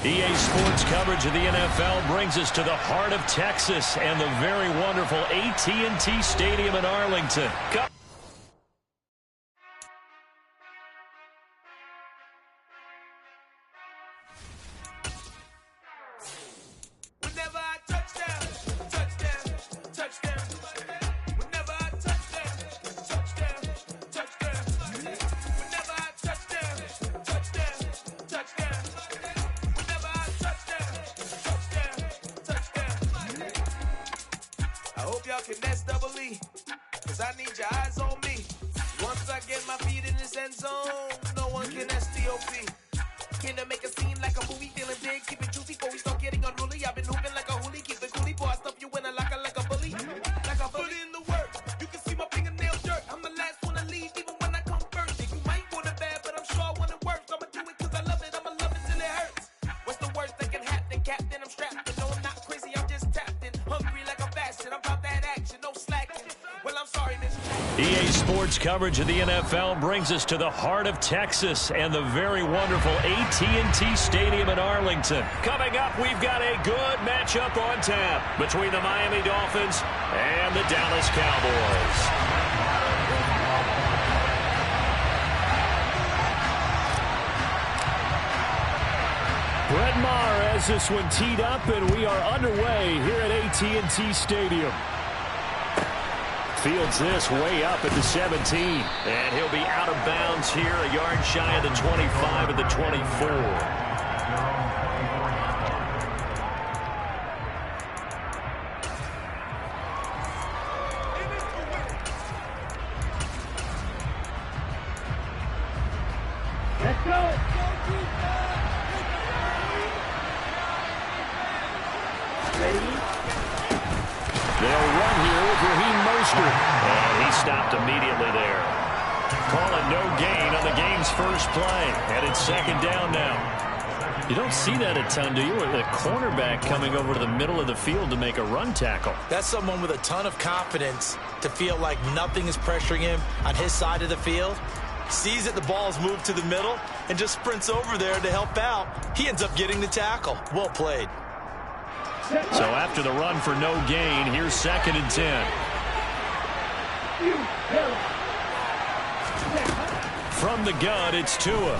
EA Sports coverage of the NFL brings us to the heart of Texas and the very wonderful AT&T Stadium in Arlington. EA Sports coverage of the NFL brings us to the heart of Texas and the very wonderful AT&T Stadium in Arlington. Coming up, we've got a good matchup on tap between the Miami Dolphins and the Dallas Cowboys. Brett Maher has this one teed up, and we are underway here at AT&T Stadium. Fields this way up at the 17. And he'll be out of bounds here, a yard shy of the 25 and the 24. And he stopped immediately there. Calling no gain on the game's first play. And it's second down now. You don't see that a ton, do you? With a cornerback coming over to the middle of the field to make a run tackle. That's someone with a ton of confidence to feel like nothing is pressuring him on his side of the field. Sees that the ball's moved to the middle and just sprints over there to help out. He ends up getting the tackle. Well played. So after the run for no gain, here's second and 10. From the gun, it's Tua.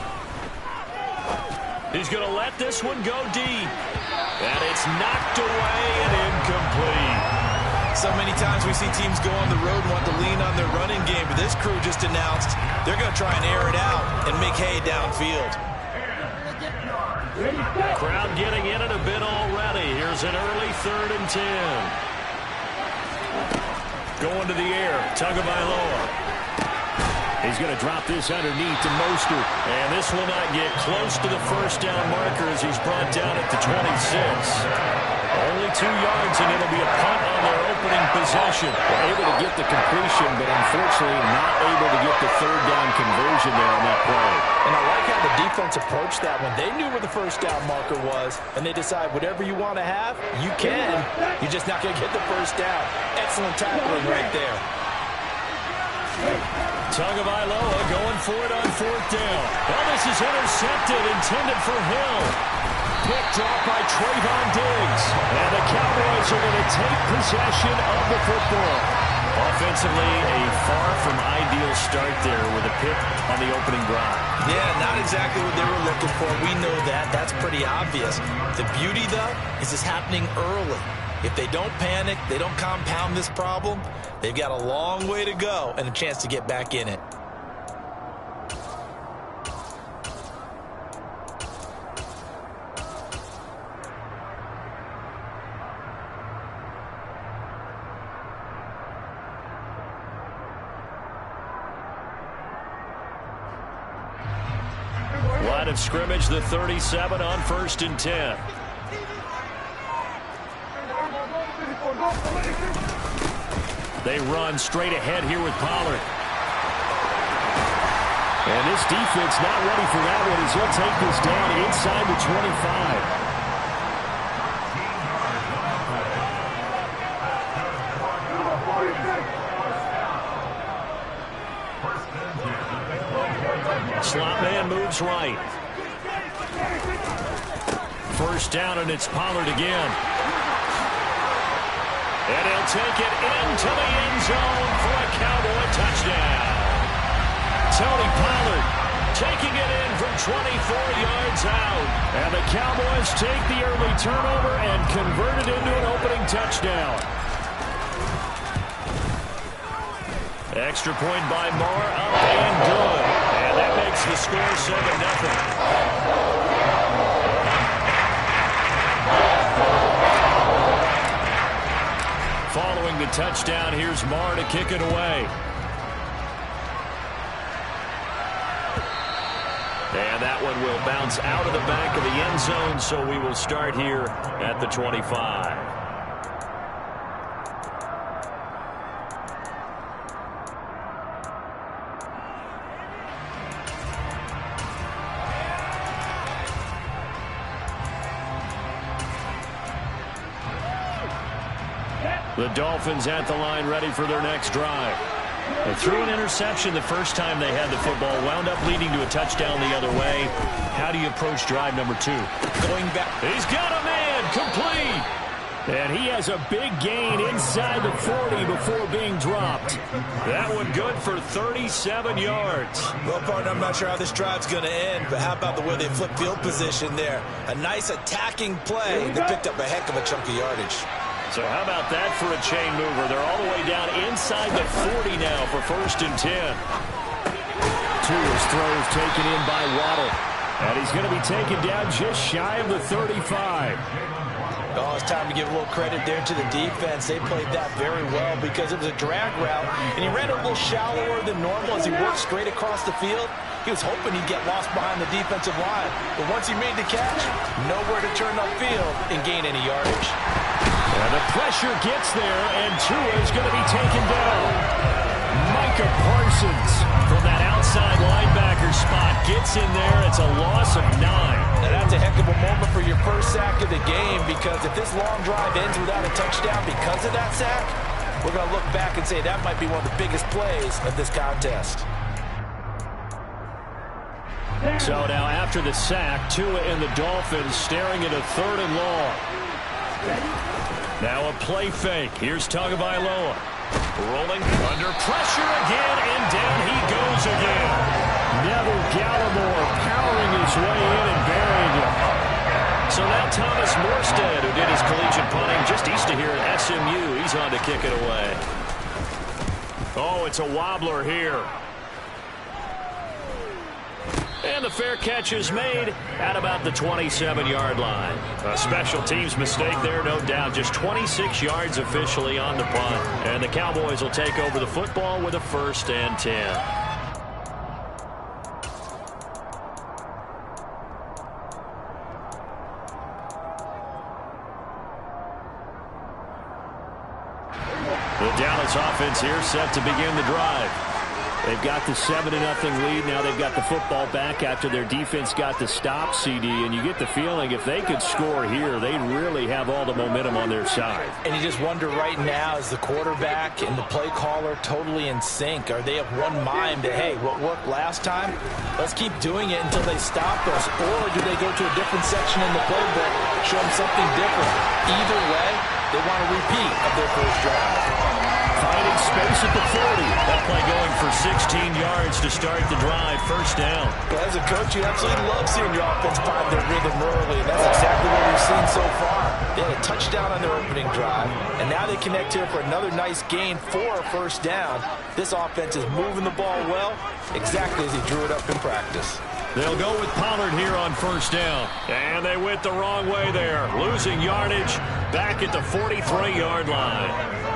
He's going to let this one go deep. And it's knocked away and incomplete. So many times we see teams go on the road and want to lean on their running game, but this crew just announced they're going to try and air it out and make hay downfield. Crowd getting in it a bit already. Here's an early 3rd and 10. Going to the air, Tagovailoa. He's going to drop this underneath to Mostert. And this will not get close to the first down marker as he's brought down at the 26. Only 2 yards, and it'll be a punt on their opening possession. Able to get the completion, but unfortunately not able to get the 3rd down conversion there on that play. And I like how the defense approached that one. They knew where the first down marker was, and they decide whatever you want to have, you can. You're just not going to get the first down. Excellent tackling right there. Tagovailoa going for it on 4th down. Well, this is intercepted, intended for Hill. Pick drop by Trayvon Diggs. And the Cowboys are going to take possession of the football. Offensively, a far from ideal start there with a pick on the opening drive. Yeah, not exactly what they were looking for. We know that. That's pretty obvious. The beauty, though, is it's happening early. If they don't panic, they don't compound this problem, they've got a long way to go and a chance to get back in it. Line of scrimmage, the 37 on 1st and 10. They run straight ahead here with Pollard. And this defense not ready for that one as he'll take this down inside the 25. Slot man moves right. first down, and it's Pollard again. And he'll take it into the end zone for a Cowboy touchdown. Tony Pollard taking it in from 24 yards out. And the Cowboys take the early turnover and convert it into an opening touchdown. Extra point by Moore, up and good. And that makes the score 7-0. Following the touchdown, here's Moore to kick it away. And that one will bounce out of the back of the end zone, so we will start here at the 25. The Dolphins at the line, ready for their next drive. They threw an interception the first time they had the football, wound up leading to a touchdown the other way. How do you approach drive number 2? Going back. He's got a man, complete. And he has a big gain inside the 40 before being dropped. That one good for 37 yards. Well, partner, I'm not sure how this drive's going to end, but how about the way they flip field position there? A nice attacking play. They picked up a heck of a chunk of yardage. So how about that for a chain mover? They're all the way down inside the 40 now for 1st and 10. Tua's throws taken in by Waddle. And he's going to be taken down just shy of the 35. Oh, it's time to give a little credit there to the defense. They played that very well because it was a drag route, and he ran a little shallower than normal as he worked straight across the field. He was hoping he'd get lost behind the defensive line, but once he made the catch, nowhere to turn upfield and gain any yardage. And the pressure gets there, and Tua is going to be taken down. Micah Parsons from that outside linebacker spot gets in there. It's a loss of 9. Now that's a heck of a moment for your first sack of the game, because if this long drive ends without a touchdown because of that sack, we're going to look back and say that might be one of the biggest plays of this contest. So now after the sack, Tua and the Dolphins staring at a 3rd and long. Now a play fake. Here's Tagovailoa. Rolling under pressure again, and down he goes again. Neville Gallimore powering his way in and burying him. So now Thomas Morstead, who did his collegiate punting just east of here at SMU, he's on to kick it away. Oh, it's a wobbler here. And the fair catch is made at about the 27-yard line. A special teams mistake there, no doubt. Just 26 yards officially on the punt. And the Cowboys will take over the football with a 1st and 10. The Dallas offense here set to begin the drive. They've got the 7-0 lead. Now they've got the football back after their defense got the stop, CD. And you get the feeling if they could score here, they'd really have all the momentum on their side. And you just wonder right now, is the quarterback and the play caller totally in sync? Are they of one mind that, hey, what worked last time, let's keep doing it until they stop us? Or do they go to a different section in the playbook, show them something different? Either way, they want a repeat of their first drive. Finding space at the 40. That play going for 16 yards to start the drive. 1st down. Well, as a coach, you absolutely love seeing your offense find their rhythm early, and that's exactly what we've seen so far. They had a touchdown on their opening drive, and now they connect here for another nice gain for a 1st down. This offense is moving the ball well, exactly as he drew it up in practice. They'll go with Pollard here on 1st down. And they went the wrong way there. Losing yardage back at the 43-yard line.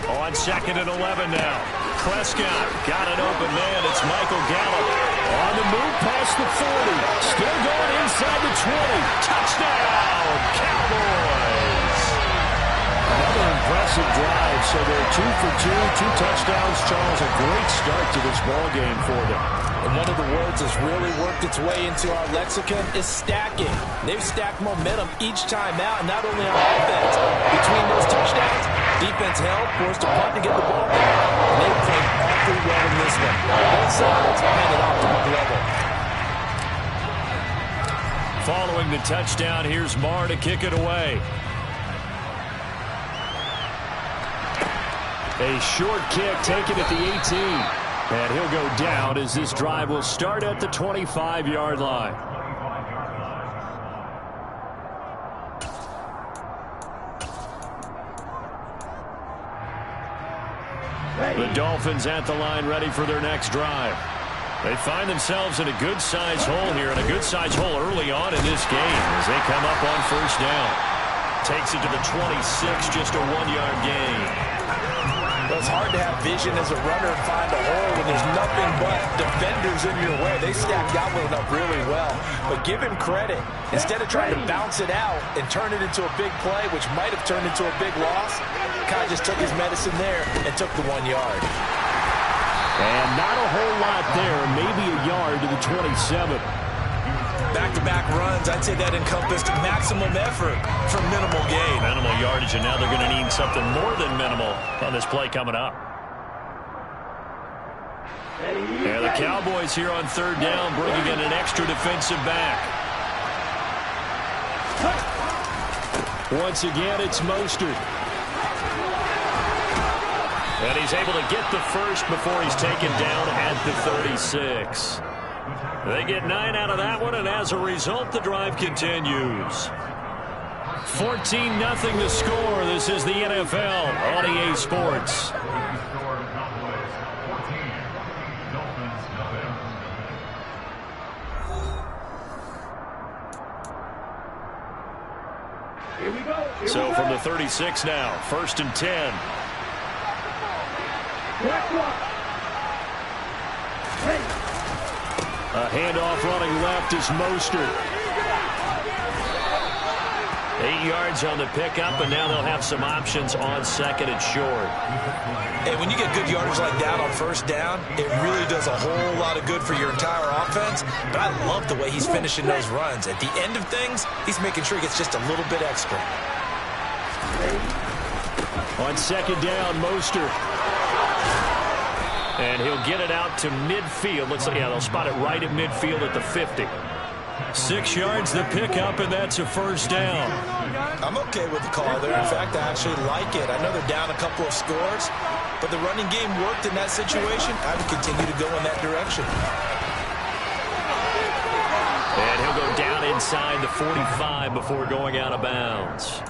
On 2nd and 11 now. Prescott got an open man. It's Michael Gallup. On the move past the 40. Still going inside the 20. Touchdown, Cowboys. Another impressive drive. So they're 2 for 2. 2 touchdowns, Charles. A great start to this ball game for them. And one of the words that's really worked its way into our lexicon is stacking. They've stacked momentum each time out, and not only on offense. Between those touchdowns, Defense held, forced a punt to get the ball back, and they played awfully well in this one. Both sides handed off to the level. Following the touchdown, here's Marr to kick it away. A short kick taken at the 18. And he'll go down as this drive will start at the 25-yard line. The Dolphins at the line ready for their next drive. They find themselves in a good-sized hole here, and a good-sized hole early on in this game as they come up on first down. Takes it to the 26, just a 1-yard gain. Well, it's hard to have vision as a runner and find a hole when there's nothing but defenders in your way. They stacked Godwin up really well. But give him credit. Instead of trying to bounce it out and turn it into a big play, which might have turned into a big loss, Kai just took his medicine there and took the 1 yard. And not a whole lot there, maybe a yard to the 27. Back-to-back runs, I'd say that encompassed maximum effort for minimal gain. Minimal yardage, and now they're going to need something more than minimal on this play coming up. And the Cowboys here on third down, bringing in an extra defensive back. Once again, it's Mostert. And he's able to get the first before he's taken down at the 36. They get 9 out of that one, and as a result, the drive continues. 14-0 the score. This is the NFL on EA Sports. So from the 36 now, 1st and 10. A handoff running left is Mostert. 8 yards on the pickup, and now they'll have some options on 2nd and short. Hey, when you get good yardage like that on first down, it really does a whole lot of good for your entire offense. But I love the way he's finishing those runs. At the end of things, he's making sure he gets just a little bit extra. On 2nd down, Mostert. And he'll get it out to midfield. Looks like, yeah, they'll spot it right at midfield at the 50. 6 yards the pickup, and that's a first down. I'm okay with the call there. In fact, I actually like it. I know they're down a couple of scores, but the running game worked in that situation. I would continue to go in that direction. And he'll go down inside the 45 before going out of bounds.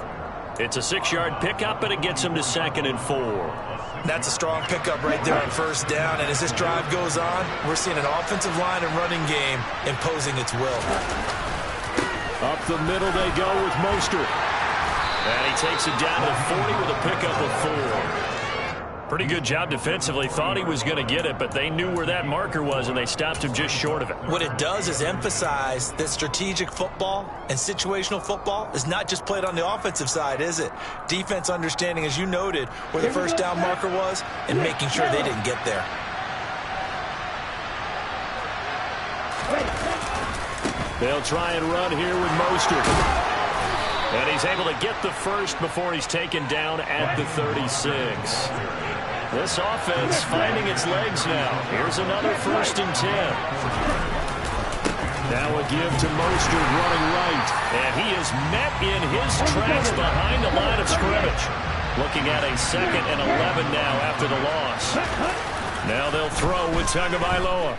It's a 6-yard pickup, and it gets him to 2nd and 4. That's a strong pickup right there on first down. And as this drive goes on, we're seeing an offensive line and running game imposing its will. Up the middle they go with Mostert. And he takes it down to the 40 with a pickup of 4. Pretty good job defensively. Thought he was going to get it, but they knew where that marker was, and they stopped him just short of it. What it does is emphasize that strategic football and situational football is not just played on the offensive side, is it? Defense understanding, as you noted, where the first down marker was and making sure they didn't get there. They'll try and run here with Mostert. And he's able to get the first before he's taken down at the 36. This offense finding its legs now. Here's another 1st and 10. Now a give to Mostert running right. And he is met in his tracks behind the line of scrimmage. Looking at a 2nd and 11 now after the loss. Now they'll throw with Tagovailoa.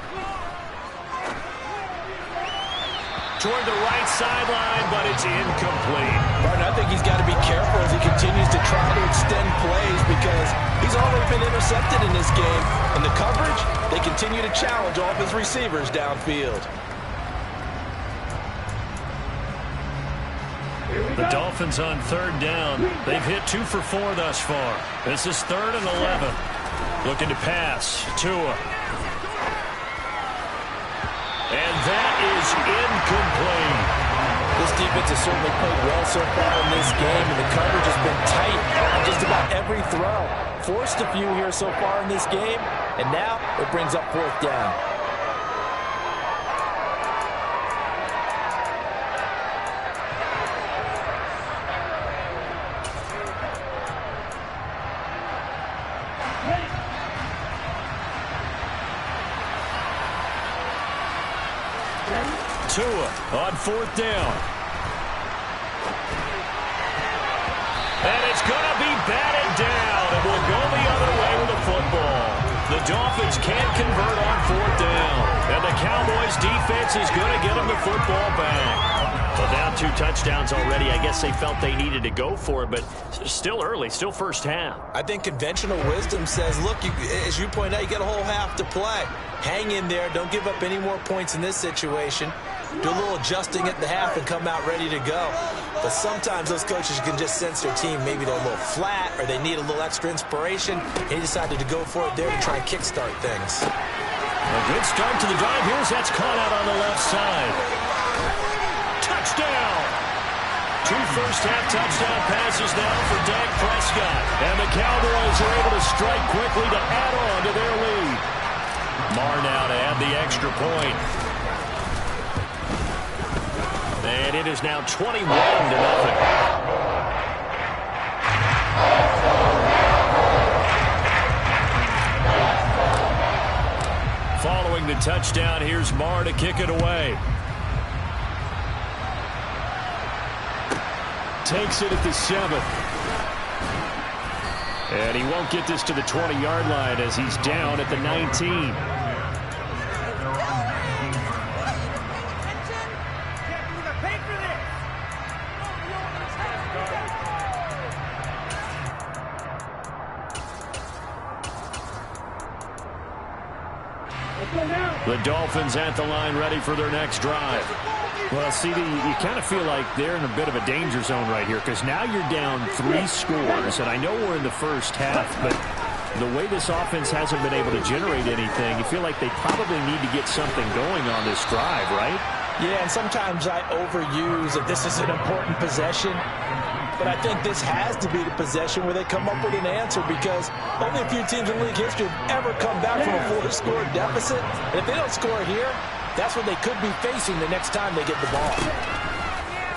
Toward the right sideline, but it's incomplete. Martin, I think he's got to be careful as he continues to try to extend plays because he's already been intercepted in this game. And the coverage, they continue to challenge all of his receivers downfield. The Dolphins on 3rd down. They've hit 2 for 4 thus far. This is 3rd and 11. Looking to pass. Tua. And that is incomplete. This defense has certainly played well so far in this game, and the coverage has been tight on just about every throw. Forced a few here so far in this game, and now it brings up 4th down. Tua on 4th down. And it's going to be batted down, and we'll go the other way with the football. The Dolphins can't convert on 4th down, and the Cowboys' defense is going to get them the football back. Well, down 2 touchdowns already. I guess they felt they needed to go for it, but still early, still first half. I think conventional wisdom says, look, as you point out, you got a whole half to play. Hang in there. Don't give up any more points in this situation. Do a little adjusting at the half and come out ready to go. But sometimes those coaches can just sense their team. Maybe they're a little flat or they need a little extra inspiration. He decided to go for it there to try and kickstart things. A good start to the drive. Here's that's caught out on the left side. Touchdown! 2 first-half touchdown passes now for Dak Prescott. And the Cowboys are able to strike quickly to add on to their lead. Marr now to add the extra point. And it is now 21-0. Following the touchdown, here's Marr to kick it away. Takes it at the 7. And he won't get this to the 20-yard line as he's down at the 19. The Dolphins at the line ready for their next drive. Well, CD, you kind of feel like they're in a bit of a danger zone right here because now you're down 3 scores, and I know we're in the first half, but the way this offense hasn't been able to generate anything, you feel like they probably need to get something going on this drive, right? Yeah, and sometimes I overuse that this is an important possession. But I think this has to be the possession where they come up with an answer because only a few teams in league history have ever come back from a 4-score deficit. And if they don't score here, that's what they could be facing the next time they get the ball.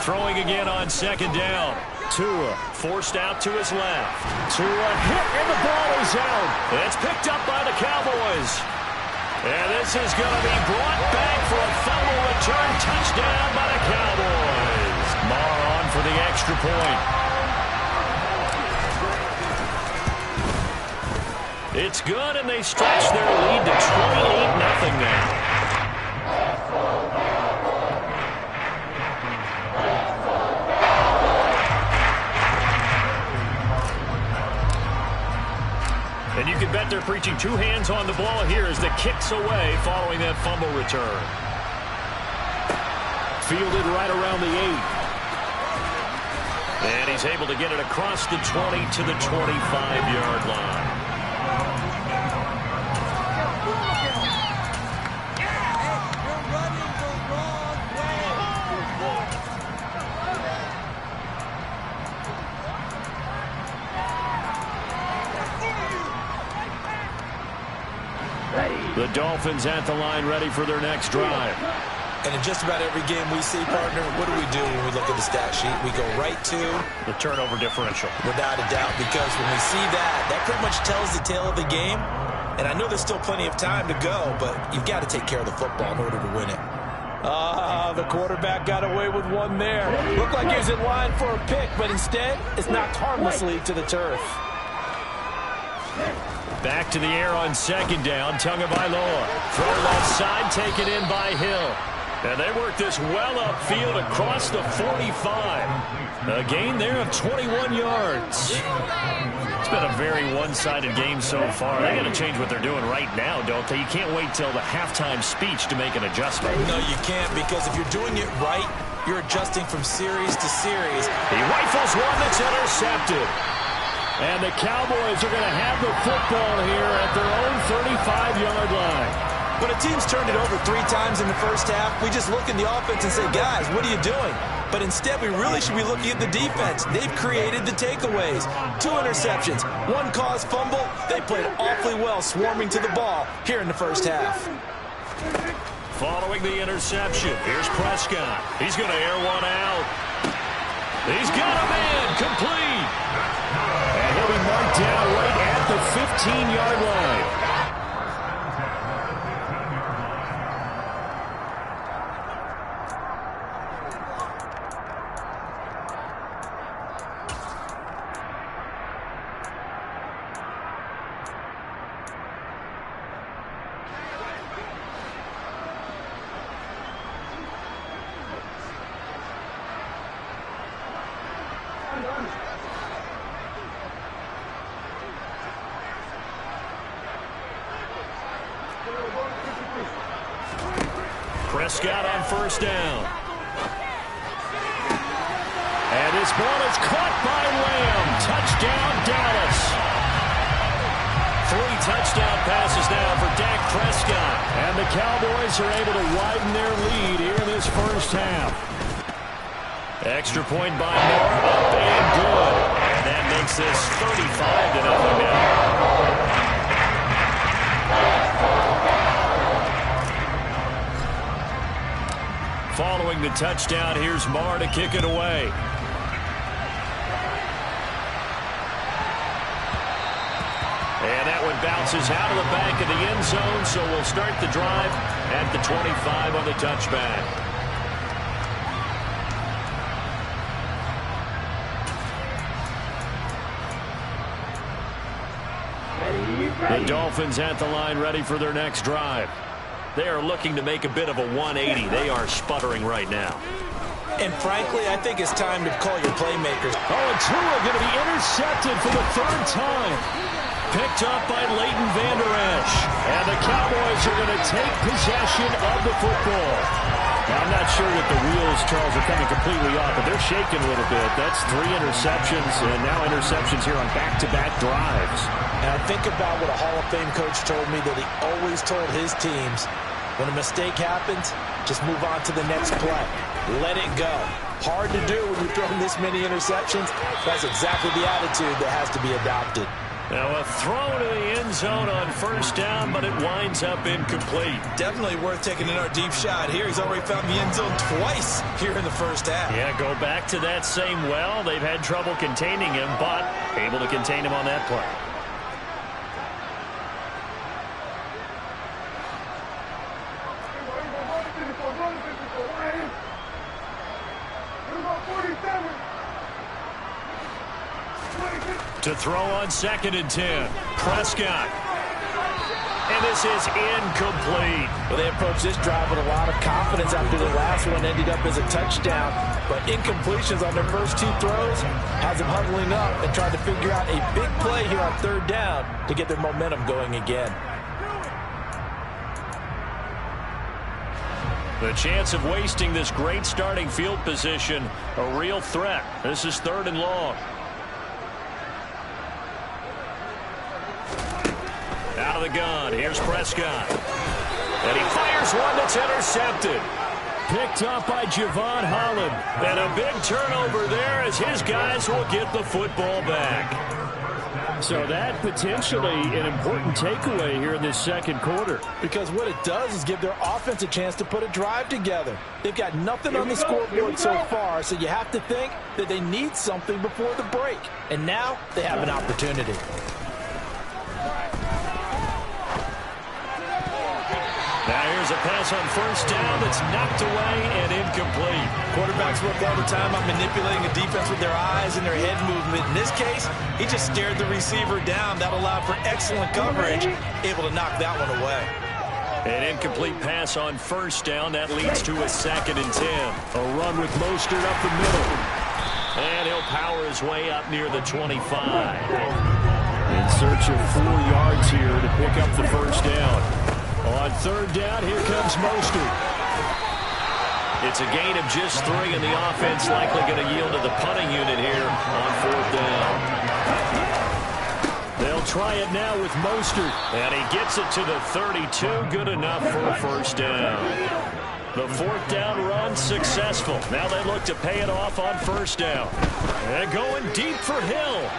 Throwing again on 2nd down. Tua forced out to his left. Tua hit, and the ball is out. It's picked up by the Cowboys. And this is going to be brought back for a fumble return touchdown by the Cowboys. Marr on for the extra point. It's good, and they stretch their lead to 28-0 now. And you can bet they're preaching 2 hands on the ball here as the kick's away following that fumble return. Fielded right around the 8. And he's able to get it across the 20 to the 25-yard line. The Dolphins at the line ready for their next drive. And in just about every game we see, partner, what do we do when we look at the stat sheet? We go right to the turnover differential. Without a doubt, because when we see that, that pretty much tells the tale of the game. And I know there's still plenty of time to go, but you've got to take care of the football in order to win it. The quarterback got away with one there. Looked like he was in line for a pick, but instead, it's knocked harmlessly to the turf. Back to the air on 2nd down. Tagovailoa. Throw left side, taken in by Hill. And they work this well upfield across the 45. A gain there of 21 yards. It's been a very one-sided game so far. They got to change what they're doing right now, don't they? You can't wait till the halftime speech to make an adjustment. No, you can't, because if you're doing it right, you're adjusting from series to series. He rifles one that's intercepted. And the Cowboys are going to have the football here at their own 35-yard line. When a team's turned it over 3 times in the first half, we just look in the offense and say, guys, what are you doing? But instead, we really should be looking at the defense. They've created the takeaways. 2 interceptions, 1 caused fumble. They played awfully well swarming to the ball here in the first half. Following the interception, here's Prescott. He's going to air one out. He's got a man, complete. And he'll be marked down right at the 15-yard line. Prescott on first down. And this ball is caught by Lamb. Touchdown, Dallas. 3 touchdown passes now for Dak Prescott. And the Cowboys are able to widen their lead here in this first half. Extra point by Moore, up and good. And that makes this 35-0 now. Following the touchdown, here's Moore to kick it away. And that one bounces out of the back of the end zone, so we'll start the drive at the 25 on the touchback. The Dolphins at the line, ready for their next drive. They are looking to make a bit of a 180. They are sputtering right now. And frankly, I think it's time to call your playmakers. Oh, and Tua going to be intercepted for the 3rd time. Picked up by Leighton Vander Esch. And the Cowboys are going to take possession of the football. Now, I'm not sure that the wheels, Charles, are coming completely off, but they're shaking a little bit. That's 3 interceptions, and now interceptions here on back-to-back drives. And I think about what a Hall of Fame coach told me, that he always told his teams, when a mistake happens, just move on to the next play. Let it go. Hard to do when you're throwing this many interceptions. That's exactly the attitude that has to be adopted. Now a throw to the end zone on first down, but it winds up incomplete. Definitely worth taking in our deep shot here. He's already found the end zone twice here in the first half. Yeah, go back to that same well. They've had trouble containing him, but able to contain him on that play. To throw on 2nd and 10. Prescott. And this is incomplete. Well, they approached this drive with a lot of confidence after the last one ended up as a touchdown. But incompletions on their first 2 throws has them huddling up and trying to figure out a big play here on 3rd down to get their momentum going again. The chance of wasting this great starting field position, a real threat. This is 3rd and long. Out of the gun, here's Prescott. And he fires one that's intercepted. Picked up by Javon Holland. And a big turnover there as his guys will get the football back. So that potentially an important takeaway here in this 2nd quarter. Because what it does is give their offense a chance to put a drive together. They've got nothing on the scoreboard so far, so you have to think that they need something before the break. And now they have an opportunity. Now here's a pass on first down that's knocked away and incomplete. Quarterbacks work all the time on manipulating a defense with their eyes and their head movement. In this case, he just stared the receiver down. That allowed for excellent coverage, able to knock that one away. An incomplete pass on first down. That leads to a 2nd and 10. A run with Mostert up the middle. And he'll power his way up near the 25. In search of 4 yards here to pick up the first down. On 3rd down, here comes Mostert. It's a gain of just 3, and the offense likely going to yield to the punting unit here on 4th down. They'll try it now with Mostert, and he gets it to the 32. Good enough for a first down. The 4th down run successful. Now they look to pay it off on first down. And going deep for Hill.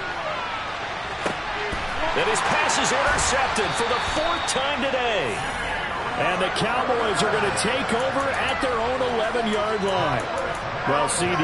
And his pass is intercepted for the 4th time today. And the Cowboys are going to take over at their own 11-yard line. Well, CD,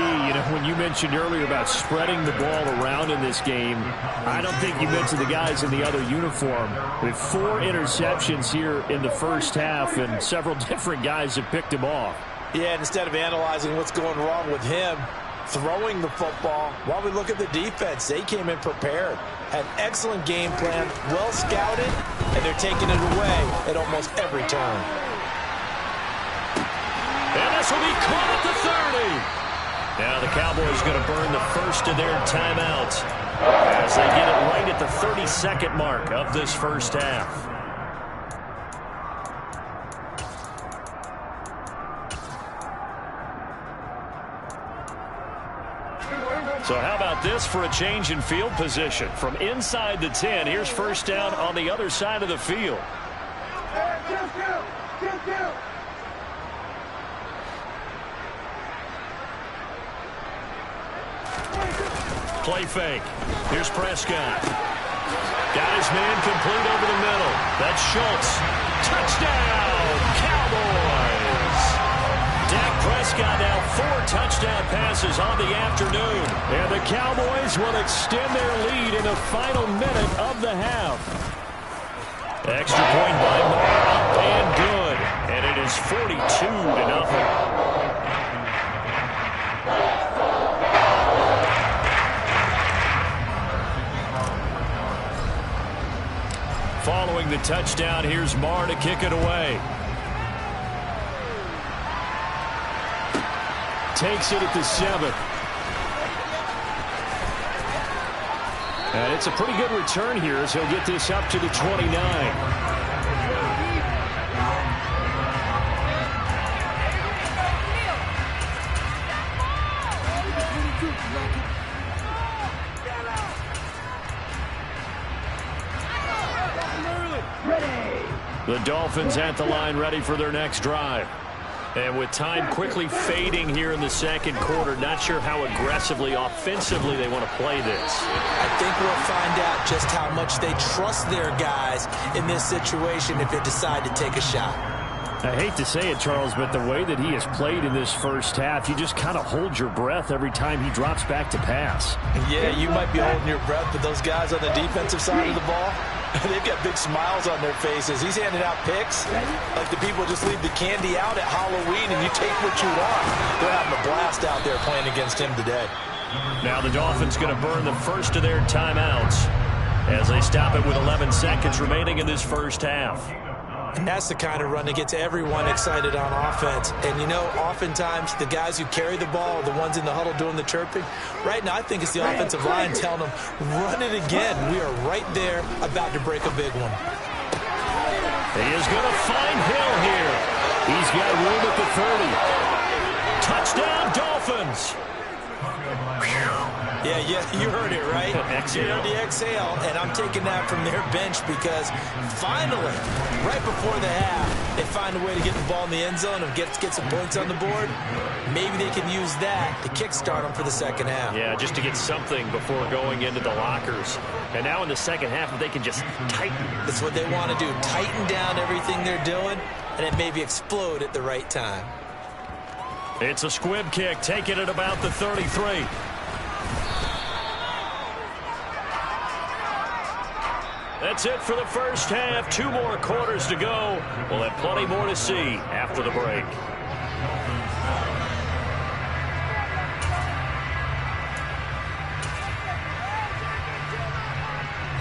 when you mentioned earlier about spreading the ball around in this game, I don't think you mentioned the guys in the other uniform. With 4 interceptions here in the first half, and several different guys have picked him off. Yeah, and instead of analyzing what's going wrong with him, throwing the football, while we look at the defense, they came in prepared. Had excellent game plan, well scouted, and they're taking it away at almost every turn. And this will be caught at the 30. Now the Cowboys going to burn the first of their timeouts as they get it right at the 32nd mark of this first half. So how about this for a change in field position? From inside the 10, here's first down on the other side of the field. Play fake. Here's Prescott. Got his man complete over the middle. That's Schultz. Touchdown, Cowboys. Dak Prescott now 4 touchdown passes on the afternoon. And the Cowboys will extend their lead in the final minute of the half. Extra point by Moore, up and good. And it is 42-0. Following the touchdown, here's Marr to kick it away. Takes it at the 7. And it's a pretty good return here as he'll get this up to the 29. The Dolphins at the line ready for their next drive. And with time quickly fading here in the second quarter, not sure how aggressively, offensively they want to play this. I think we'll find out just how much they trust their guys in this situation if they decide to take a shot. I hate to say it, Charles, but the way that he has played in this first half, you just kind of hold your breath every time he drops back to pass. Yeah, you might be holding your breath, but those guys on the defensive side of the ball, they've got big smiles on their faces. He's handing out picks like the people just leave the candy out at Halloween and you take what you want. They're having a blast out there playing against him today. Now the Dolphins going to burn the first of their timeouts as they stop it with 11 seconds remaining in this first half. And that's the kind of run that gets everyone excited on offense. And, you know, oftentimes the guys who carry the ball are the ones in the huddle doing the chirping. Right now, I think it's the offensive line telling them, run it again. We are right there about to break a big one. He is going to find Hill here. He's got room at the 30. Touchdown, Dolphins. Yeah, you heard it, right? You heard the exhale, and I'm taking that from their bench because finally, right before the half, they find a way to get the ball in the end zone and get some points on the board. Maybe they can use that to kickstart them for the second half. Yeah, just to get something before going into the lockers. And now in the second half, if they can just tighten. That's what they want to do, tighten down everything they're doing, and then maybe explode at the right time. It's a squib kick, taken at about the 33. That's it for the first half. 2 more quarters to go. We'll have plenty more to see after the break.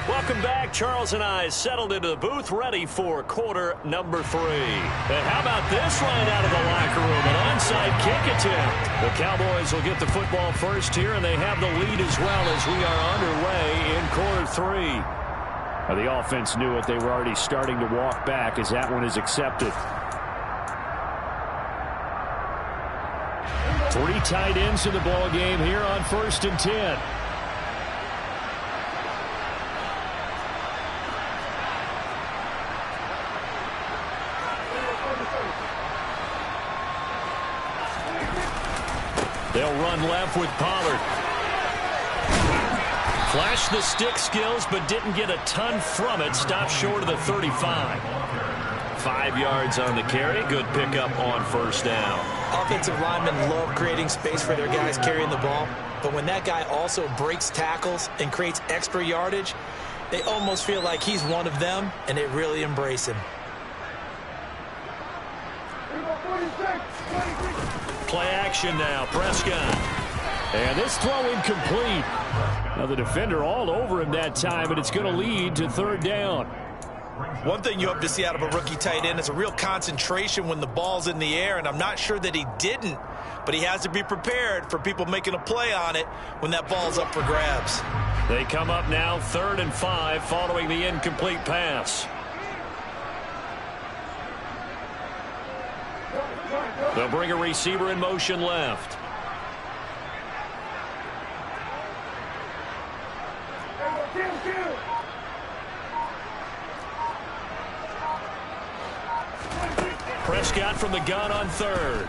Welcome back. Charles and I settled into the booth, ready for quarter number 3. And how about this line out of the locker room? An onside kick attempt. The Cowboys will get the football first here, and they have the lead as well as we are underway in quarter 3. The offense knew it. They were already starting to walk back as that one is accepted. 3 tight ends in the ball game here on 1st and 10. They'll run left with Pollard. Flashed the stick skills, but didn't get a ton from it. Stopped short of the 35. 5 yards on the carry. Good pickup on first down. Offensive linemen love creating space for their guys carrying the ball. But when that guy also breaks tackles and creates extra yardage, they almost feel like he's one of them, and they really embrace him. Play action now. Prescott. And this throw incomplete. Now the defender all over him that time, but it's going to lead to 3rd down. One thing you hope to see out of a rookie tight end is a real concentration when the ball's in the air, and I'm not sure that he didn't, but he has to be prepared for people making a play on it when that ball's up for grabs. They come up now 3rd and 5 following the incomplete pass. They'll bring a receiver in motion left. Prescott from the gun on third.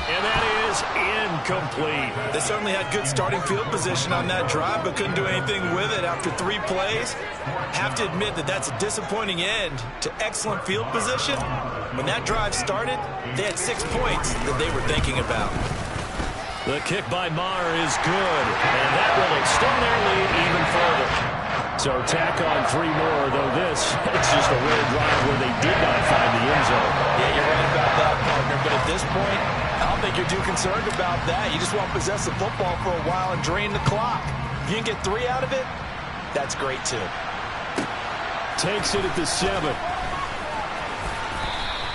And that is incomplete. They certainly had good starting field position on that drive, but couldn't do anything with it after 3 plays. Have to admit that that's a disappointing end to excellent field position. When that drive started, they had 6 points that they were thinking about. The kick by Maher is good, and that will extend their lead even further. So tack on 3 more, though it's just a rare drive where they did not find the end zone. Yeah, you're right about that, partner. But at this point, I don't think you're too concerned about that. You just want to possess the football for a while and drain the clock. If you can get 3 out of it, that's great, too. Takes it at the 7.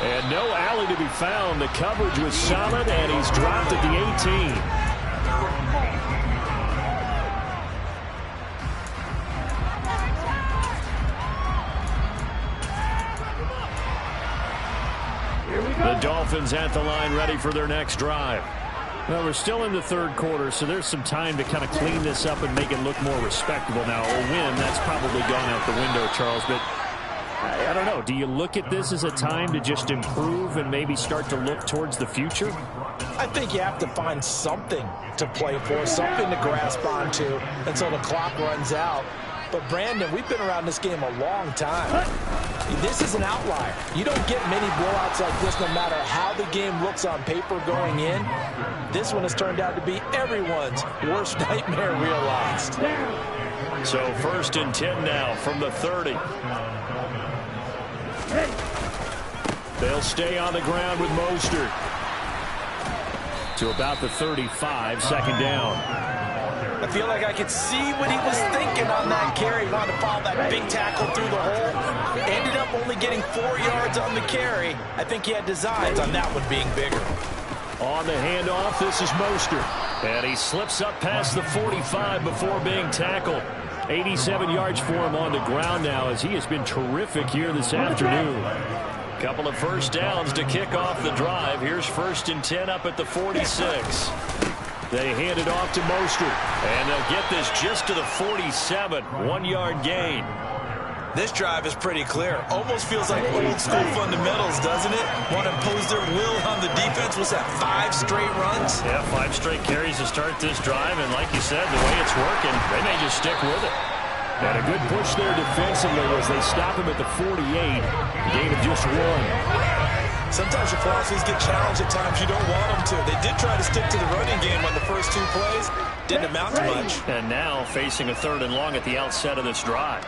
And no alley to be found. The coverage was solid, and he's dropped at the 18. The Dolphins at the line, ready for their next drive. Well, we're still in the third quarter, so there's some time to kind of clean this up and make it look more respectable. Now, a win, that's probably gone out the window, Charles, but I don't know. Do you look at this as a time to just improve and maybe start to look towards the future? I think you have to find something to play for, something to grasp onto until the clock runs out. But, Brandon, we've been around this game a long time. This is an outlier. You don't get many blowouts like this no matter how the game looks on paper going in. This one has turned out to be everyone's worst nightmare realized. So 1st and 10 now from the 30. They'll stay on the ground with Mostert. To about the 35, 2nd down. I feel like I could see what he was thinking on that carry. He wanted to follow that big tackle through the hole. Ended up only getting 4 yards on the carry. I think he had designs on that one being bigger. On the handoff, this is Mostert. And he slips up past the 45 before being tackled. 87 yards for him on the ground now as he has been terrific here this afternoon. Couple of first downs to kick off the drive. Here's 1st and 10 up at the 46. They hand it off to Mostert, and they'll get this just to the 47, 1-yard gain. This drive is pretty clear. Almost feels like old school fundamentals, doesn't it? Want to impose their will on the defense. Was that 5 straight runs? Yeah, 5 straight carries to start this drive, and like you said, the way it's working, they may just stick with it. And a good push there defensively as they stop him at the 48. Gain of just 1. Sometimes your philosophies get challenged at times you don't want them to. They did try to stick to the running game on the first 2 plays. Didn't amount to much. And now facing a 3rd and long at the outset of this drive.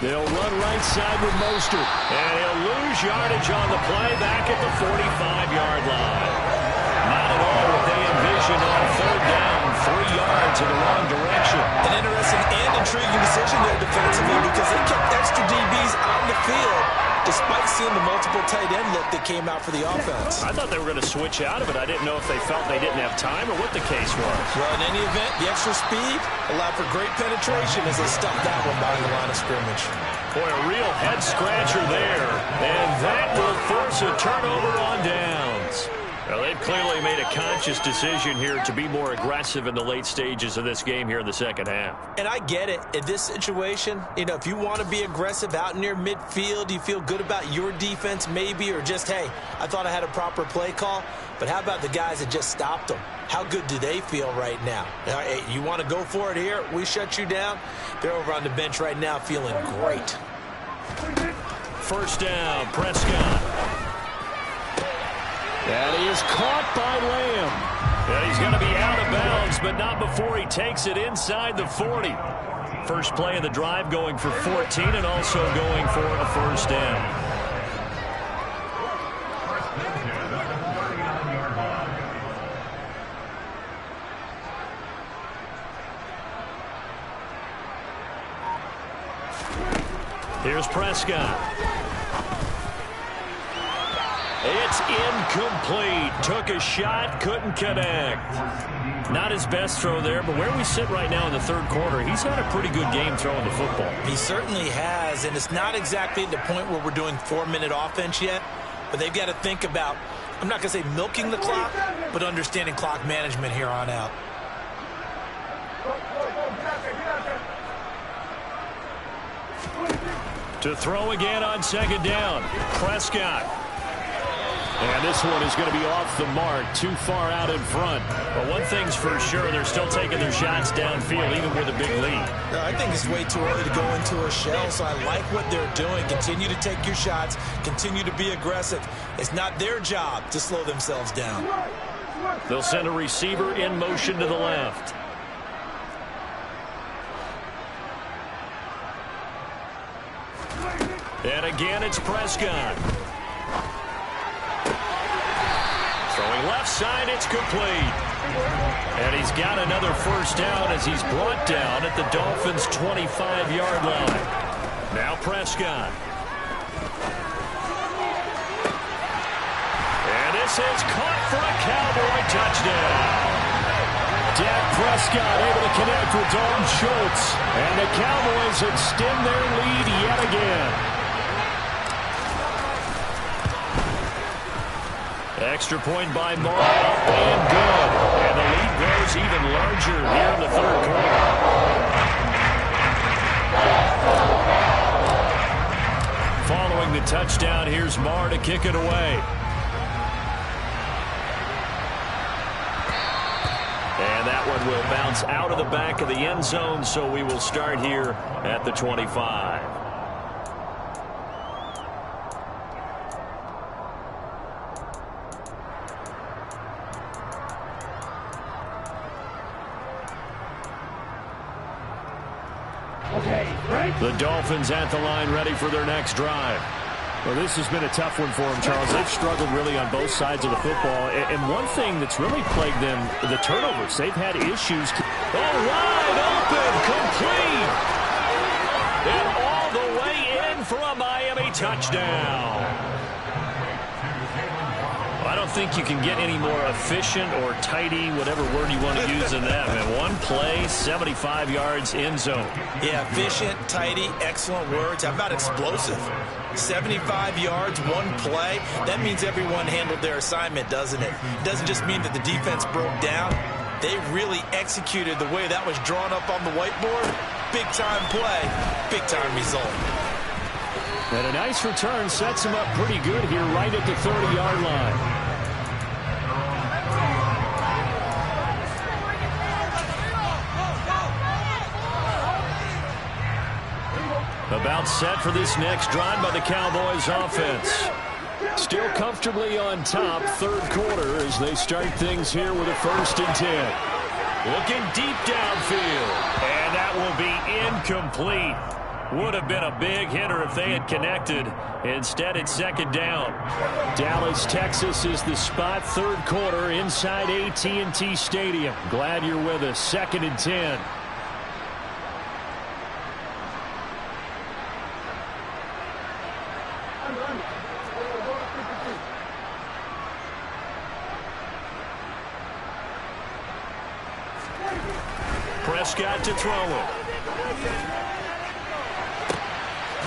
They'll run right side with Mostert. And he'll lose yardage on the play back at the 45-yard line. Not at all what they envision on 3rd down. 3 yards in the wrong direction. An interesting and intriguing decision there defensively because they kept extra DBs on the field despite seeing the multiple tight end look that came out for the offense. I thought they were going to switch out of it. I didn't know if they felt they didn't have time or what the case was. Well, in any event, the extra speed allowed for great penetration as they stuffed that one behind the line of scrimmage. Boy, a real head-scratcher there. And that will force a turnover on downs. Well, they've clearly made a conscious decision here to be more aggressive in the late stages of this game here in the second half. And I get it. In this situation, you know, if you want to be aggressive out near midfield, you feel good about your defense maybe, or just, hey, I thought I had a proper play call. But how about the guys that just stopped them? How good do they feel right now? Hey, you want to go for it here? We shut you down. They're over on the bench right now feeling great. 1st down, Prescott. And he is caught by Lamb. And he's going to be out of bounds, but not before he takes it inside the 40. First play of the drive going for 14 and also going for a 1st down. Here's Prescott. It's incomplete. Took a shot, couldn't connect. Not his best throw there, but where we sit right now in the 3rd quarter, he's had a pretty good game throwing the football. He certainly has, and it's not exactly at the point where we're doing 4-minute offense yet, but they've got to think about, I'm not going to say milking the clock, but understanding clock management here on out. To throw again on second down. Prescott. And this one is going to be off the mark, too far out in front. But one thing's for sure, they're still taking their shots downfield, even with a big lead. I think it's way too early to go into a shell, so I like what they're doing. Continue to take your shots. Continue to be aggressive. It's not their job to slow themselves down. They'll send a receiver in motion to the left. And again, it's Prescott. Throwing left side, it's complete. And he's got another first down as he's brought down at the Dolphins' 25-yard line. Now Prescott. And this is caught for a Cowboy touchdown. Dak Prescott able to connect with Dalton Schultz. And the Cowboys extend their lead yet again. Extra point by Moore, and good. And the lead grows even larger here in the third quarter. Following the touchdown, here's Moore to kick it away. And that one will bounce out of the back of the end zone, so we will start here at the 25. The Dolphins at the line, ready for their next drive. Well, this has been a tough one for them, Charles. They've struggled really on both sides of the football. And one thing that's really plagued them, the turnovers. They've had issues. Oh, wide open, complete. And all the way in for a Miami touchdown. I don't think you can get any more efficient or tidy, whatever word you want to use in that. Man, one play, 75 yards in zone. Yeah, efficient, tidy, excellent words. How about explosive? 75 yards, one play. That means everyone handled their assignment, doesn't it? It doesn't just mean that the defense broke down. They really executed the way that was drawn up on the whiteboard. Big-time play, big-time result. And a nice return sets him up pretty good here right at the 30-yard line. About set for this next drive by the Cowboys offense. Still comfortably on top, third quarter as they start things here with a 1st and 10. Looking deep downfield. And that will be incomplete. Would have been a big hitter if they had connected. Instead, it's 2nd down. Dallas, Texas is the spot, third quarter inside AT&T Stadium. Glad you're with us. 2nd and 10. Prescott to throw it.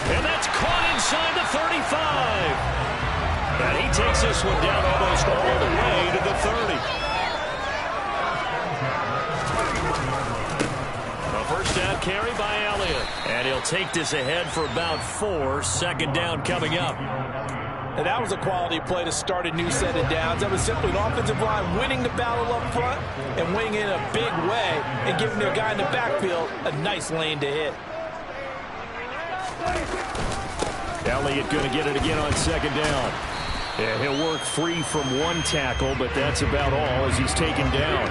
And that's caught inside the 35. And he takes this one down almost all the way to the 30. A first down carry by Elliott. And he'll take this ahead for about 4. 2nd down coming up. And that was a quality play to start a new set of downs. That was simply an offensive line winning the battle up front and winning in a big way and giving their guy in the backfield a nice lane to hit. Elliott going to get it again on 2nd down. Yeah, he'll work free from one tackle, but that's about all as he's taken down.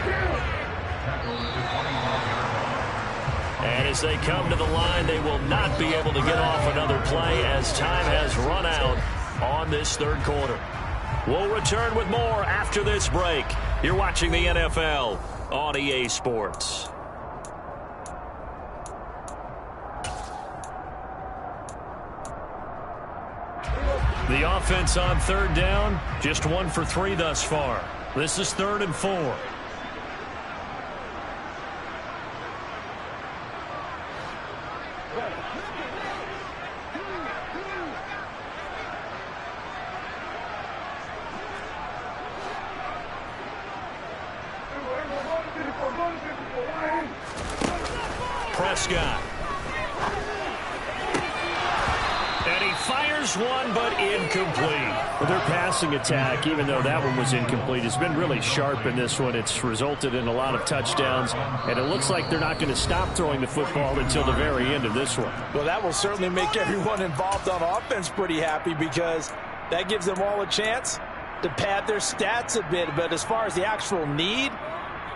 And as they come to the line, they will not be able to get off another play as time has run out on this third quarter. We'll return with more after this break. You're watching the NFL on EA Sports. The offense on 3rd down, just 1 for 3 thus far. This is 3rd and 4. Prescott. Here's one, but incomplete. Well, their passing attack, even though that one was incomplete, has been really sharp in this one. It's resulted in a lot of touchdowns, and it looks like they're not going to stop throwing the football until the very end of this one. Well, that will certainly make everyone involved on offense pretty happy, because that gives them all a chance to pad their stats a bit. But as far as the actual need,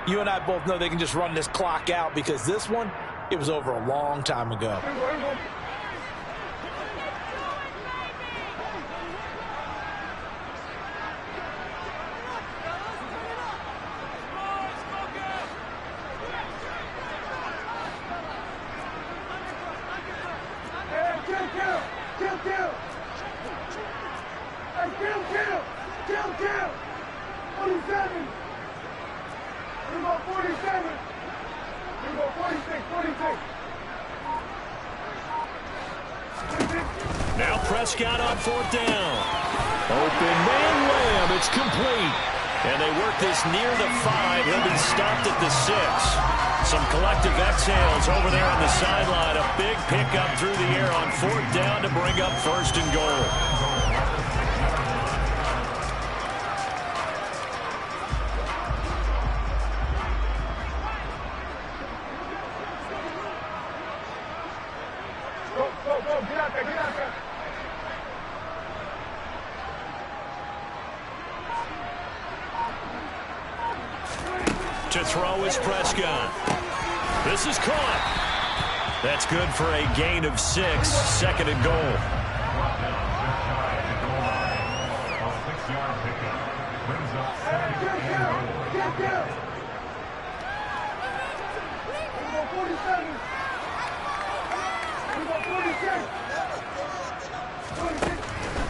you and I both know they can just run this clock out, because this one, it was over a long time ago. Now Prescott on fourth down. Open man Lamb. It's complete. And they work this near the 5. He'll be stopped at the 6. Some collective exhales over there on the sideline. A big pickup through the air on fourth down to bring up first and goal. To throw is Prescott. This is caught. That's good for a gain of 6. Second and goal.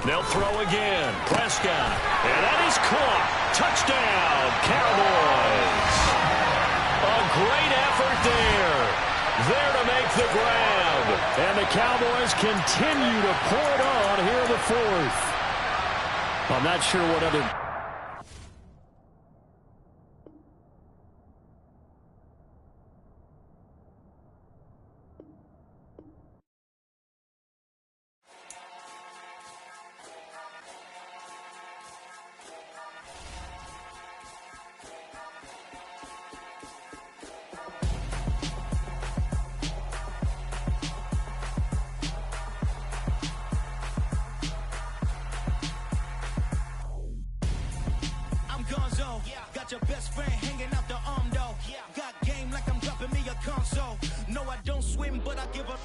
They'll throw again. Prescott. And that is caught. Touchdown, Cowboys. A great effort there. There to make the grab. And the Cowboys continue to pour it on here in the 4th. I'm not sure what other... Got your best friend hanging out the arm though. Got game like I'm dropping me a console. No, I don't swim, but I give a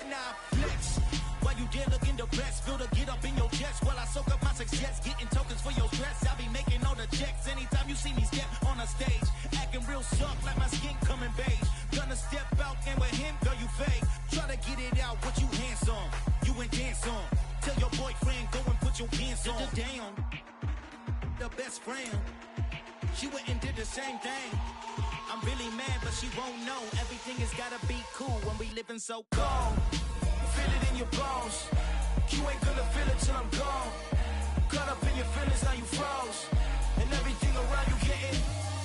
nah flex. While you dare look in the best, feel to get up in your chest while I soak up my success, getting tokens for your stress. I be making all the checks anytime you see me step on a stage, acting real soft like my skin coming beige. Gonna step out and with him, girl, you fake. Try to get it out, what you handsome, you ain't dance on. Tell your boyfriend go and put your pants on. Down, the best friend. She went and did the same thing. I'm really mad, but she won't know. Everything has gotta be cool when we living so cold. Feel it in your bones. You ain't gonna feel it till I'm gone. Caught up in your feelings, now you froze. And everything around you getting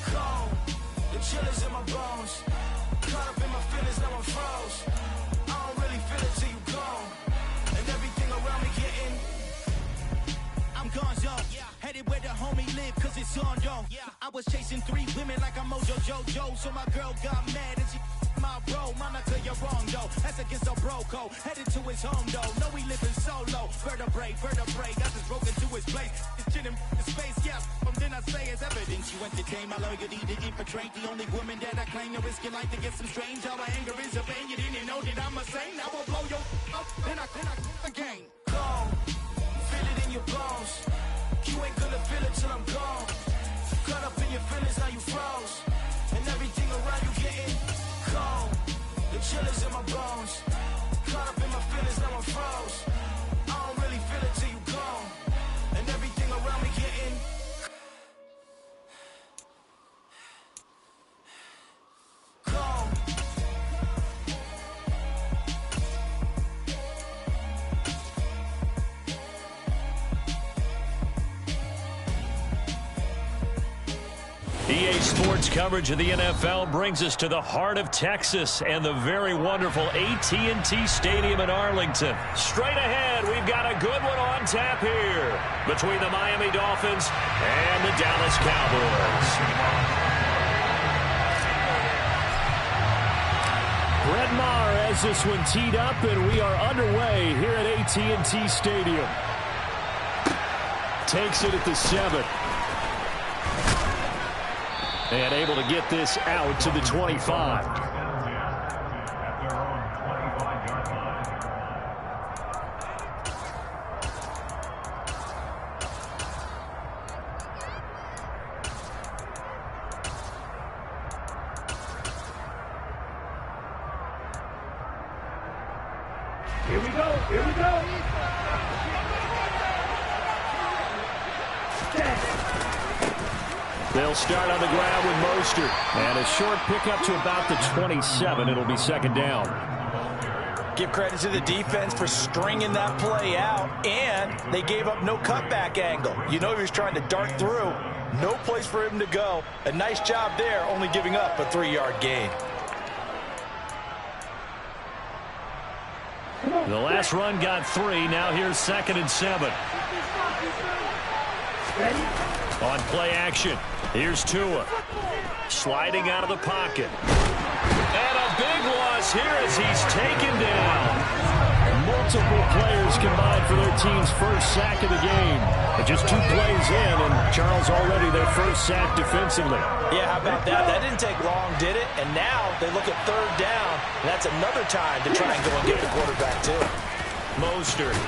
cold. The chill is in my bones. Caught up in my feelings, now I'm froze. I don't really feel it till you gone. And everything around me getting... I'm gone, yo. Headed where the homie live, cause it's on, yo. I was chasing 3 women like I'm Mojo Jojo, so my girl got mad and she my bro. Monica, you're wrong, though. That's against a bro code. Headed to his home, though. No, we living solo. Vertebrae. I just broke into his place. It's chin in his face, yeah. Then I say it's evidence. You entertain my loyalty to infiltrate. The only woman that I claim to risk your life to get some strange. How my anger is a pain. You didn't know that I'm a saint. I will blow your up. Then I again. Go. Feel it in your bones. You ain't gonna feel it till I'm gone. Caught up in your feelings, now you froze. And everything around you getting cold. The chill is in my bones. Caught up in my feelings, now I'm froze. I don't really feel it till you gone. And everything around me getting cold. EA Sports coverage of the NFL brings us to the heart of Texas and the very wonderful AT&T Stadium in Arlington. Straight ahead, we've got a good one on tap here between the Miami Dolphins and the Dallas Cowboys. Brett Maher has this one teed up, and we are underway here at AT&T Stadium. Takes it at the 7. And able to get this out to the 25. Here we go. Here we go. They'll start on the ground with Mostert. And a short pickup to about the 27. It'll be second down. Give credit to the defense for stringing that play out, and they gave up no cutback angle. You know he was trying to dart through. No place for him to go. A nice job there, only giving up a 3-yard gain. The last run got 3. Now here's 2nd and 7. On play action, here's Tua. Sliding out of the pocket. And a big loss here as he's taken down. Multiple players combined for their team's first sack of the game. And just 2 plays in, and Charles already their first sack defensively. Yeah, how about that? That didn't take long, did it? And now they look at 3rd down, and that's another time to try and go and get the quarterback, too. Mostert.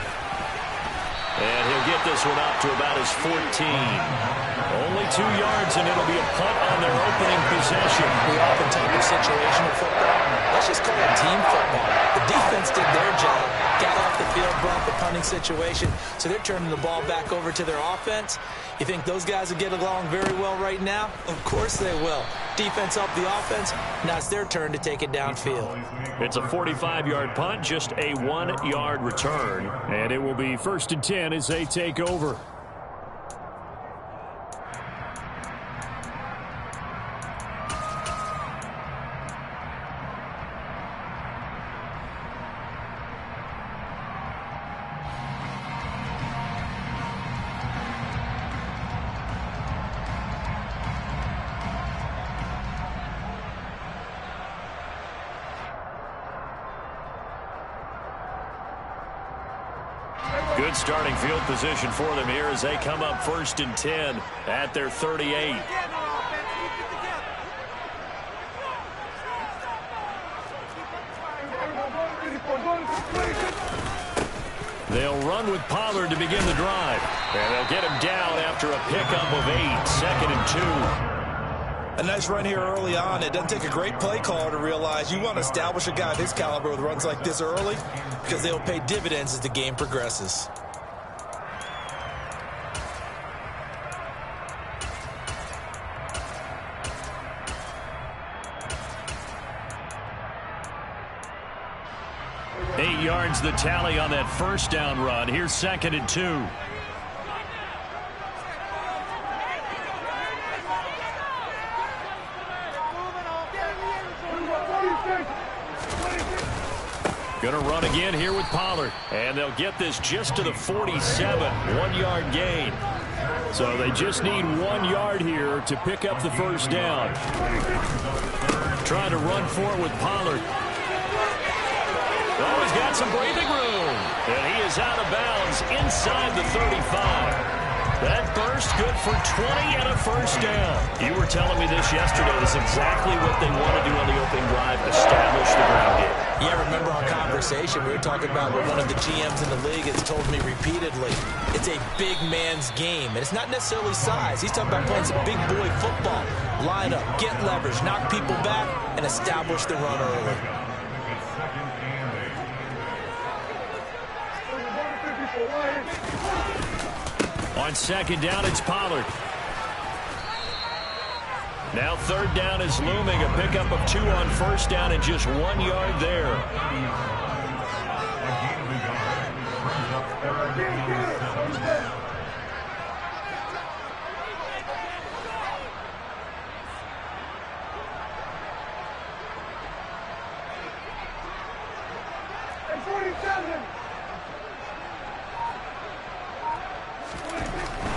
And he'll get this one up to about his 14. Only 2 yards, and it'll be a punt on their opening possession. We often talk of situational football. Let's just call it team football. The defense did their job, got off the field, brought the punting situation, so they're turning the ball back over to their offense. You think those guys will get along very well right now? Of course they will. Defense up the offense. Now it's their turn to take it downfield. It's a 45-yard punt, just a 1-yard return. And it will be 1st and 10 as they take over. Good starting field position for them here as they come up 1st and 10 at their 38. They'll run with Pollard to begin the drive. And they'll get him down after a pickup of 8, 2nd and 2. A nice run here early on. It doesn't take a great play caller to realize you want to establish a guy of his caliber with runs like this early because they'll pay dividends as the game progresses. Eight yards the tally on that first down run. Here's 2nd and 2. Going to run again here with Pollard. And they'll get this just to the 47. 1-yard gain. So they just need 1 yard here to pick up the first down. Trying to run for it with Pollard. Oh, he's got some breathing room. And he is out of bounds inside the 35. That burst good for 20 and a first down. You were telling me this yesterday. This is exactly what they want to do on the opening drive, establish the ground game. Yeah, remember our conversation. We were talking about what one of the GMs in the league has told me repeatedly. It's a big man's game, and it's not necessarily size. He's talking about playing some big boy football. Line up, get leverage, knock people back, and establish the run early. On 2nd down, it's Pollard. Now 3rd down is looming. A pickup of 2 on 1st down and just 1 yard there.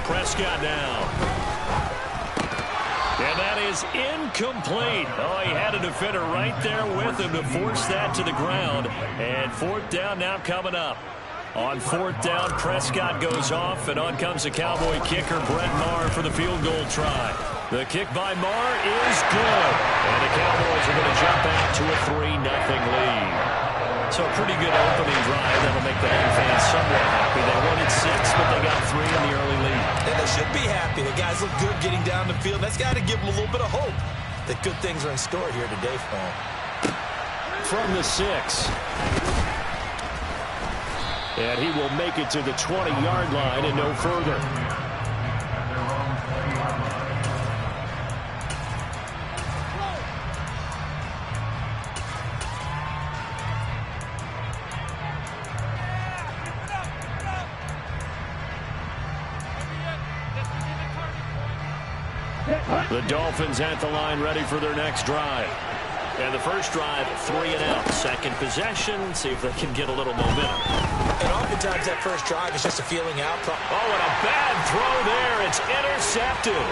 Prescott now. And that is incomplete. Oh, he had a defender right there with him to force that to the ground. And fourth down now coming up. On fourth down, Prescott goes off, and on comes the Cowboy kicker, Brett Maher, for the field goal try. The kick by Maher is good. And the Cowboys are going to jump out to a 3-0 lead. So a pretty good opening drive. That'll make the home fans somewhat happy. They wanted 6, but they got 3 in the early lead. And they should be happy. The guys look good getting down the field. That's got to give them a little bit of hope that good things are in store here today for them. From the 6. And he will make it to the 20-yard line and no further. The Dolphins at the line, ready for their next drive. And the first drive, 3 and out. Second possession, see if they can get a little momentum. And oftentimes that first drive is just a feeling out. Oh, and a bad throw there. It's intercepted.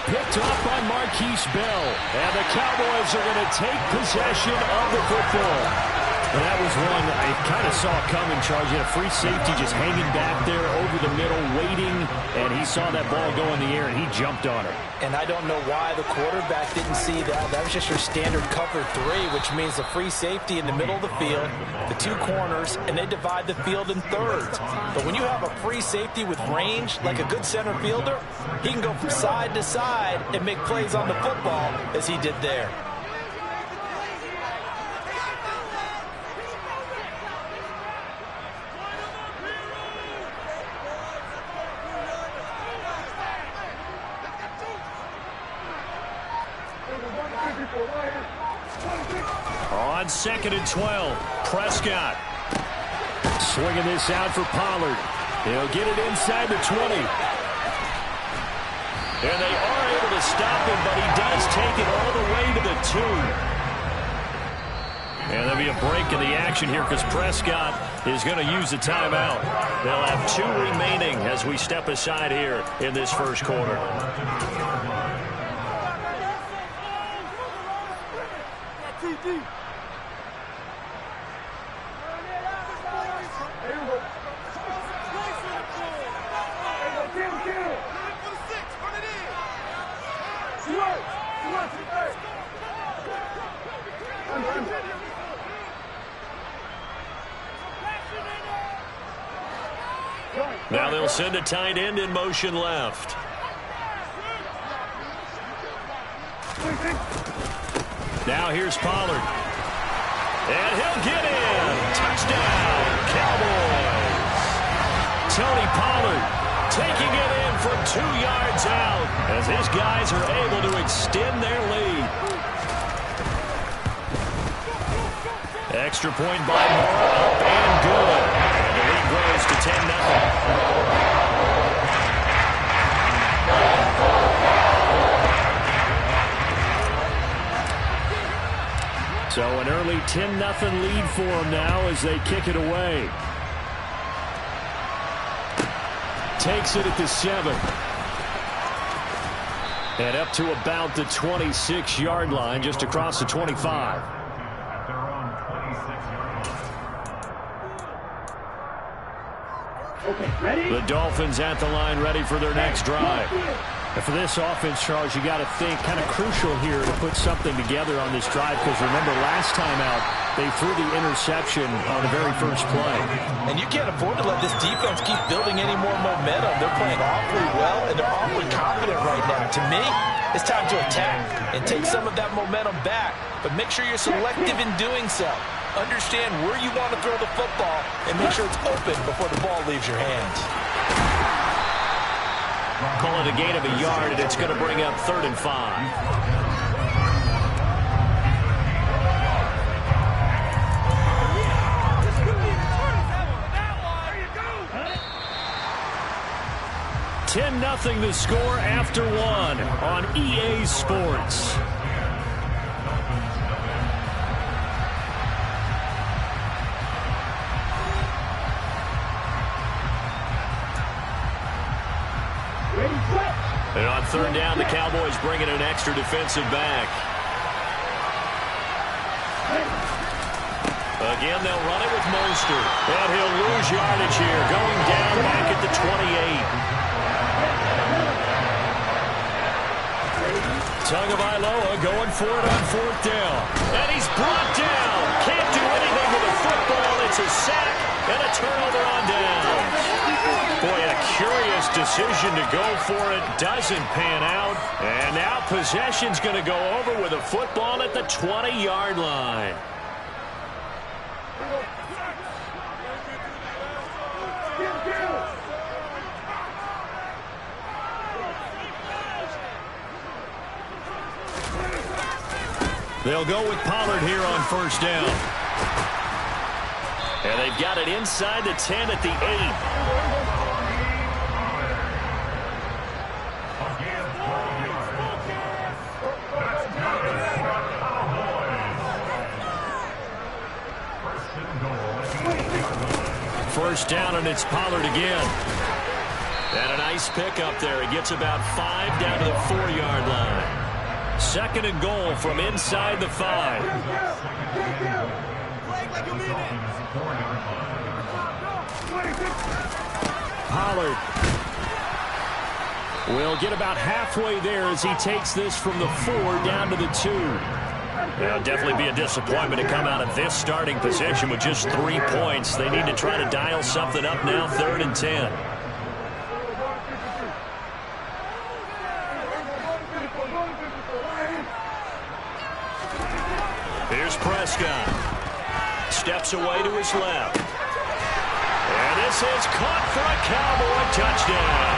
Picked off by Marquise Bell. And the Cowboys are going to take possession of the football. And that was one I kind of saw coming, Charles. You had a free safety just hanging back there over the middle, waiting, and he saw that ball go in the air, and he jumped on it. And I don't know why the quarterback didn't see that. That was just your standard cover 3, which means the free safety in the middle of the field, the 2 corners, and they divide the field in thirds. But when you have a free safety with range, like a good center fielder, he can go from side to side and make plays on the football as he did there. On 2nd and 12, Prescott swinging this out for Pollard. He'll get it inside the 20. And they are able to stop him, but he does take it all the way to the 2. And there'll be a break in the action here because Prescott is going to use a timeout. They'll have 2 remaining as we step aside here in this first quarter. Now they'll send a tight end in motion left. Now here's Pollard. And he'll get in. Touchdown, Cowboys. Tony Pollard taking it in from 2 yards out as his guys are able to extend their lead. Extra point by Moore, up and good. And the lead grows to 10-0. So an early 10-0 lead for them now as they kick it away. Takes it at the 7. And up to about the 26-yard line, just across the 25. Okay, ready? The Dolphins at the line, ready for their next drive. And for this offense, Charles, you got to think kind of crucial here to put something together on this drive because remember last time out they threw the interception on the very first play. And you can't afford to let this defense keep building any more momentum. They're playing awfully well and they're awfully confident right now. To me, it's time to attack and take some of that momentum back, but make sure you're selective in doing so. Understand where you want to throw the football and make sure it's open before the ball leaves your hands. Call it a gain of a yard, and it's going to bring up 3rd and 5. $10-0 the score after 1 on EA Sports. third down, the Cowboys bring in an extra defensive back. Again, they'll run it with Mostert. And he'll lose yardage here, going down back at the 28. Tagovailoa going for it on fourth down. And he's brought down. Can't do anything with the football. It's a sack and a turnover on downs. Boy, a curious decision to go for it. Doesn't pan out. And now possession's going to go over with a football at the 20-yard line. They'll go with Pollard here on first down. And they've got it inside the 10 at the 8. First down, and it's Pollard again. And a nice pick up there. He gets about 5 down to the 4-yard line. Second and goal from inside the 5. Pollard will get about halfway there as he takes this from the 4 down to the 2. It'll definitely be a disappointment to come out of this starting position with just 3 points. They need to try to dial something up now, 3rd and 10. Here's Prescott. Steps away to his left. And this is caught for a Cowboy touchdown.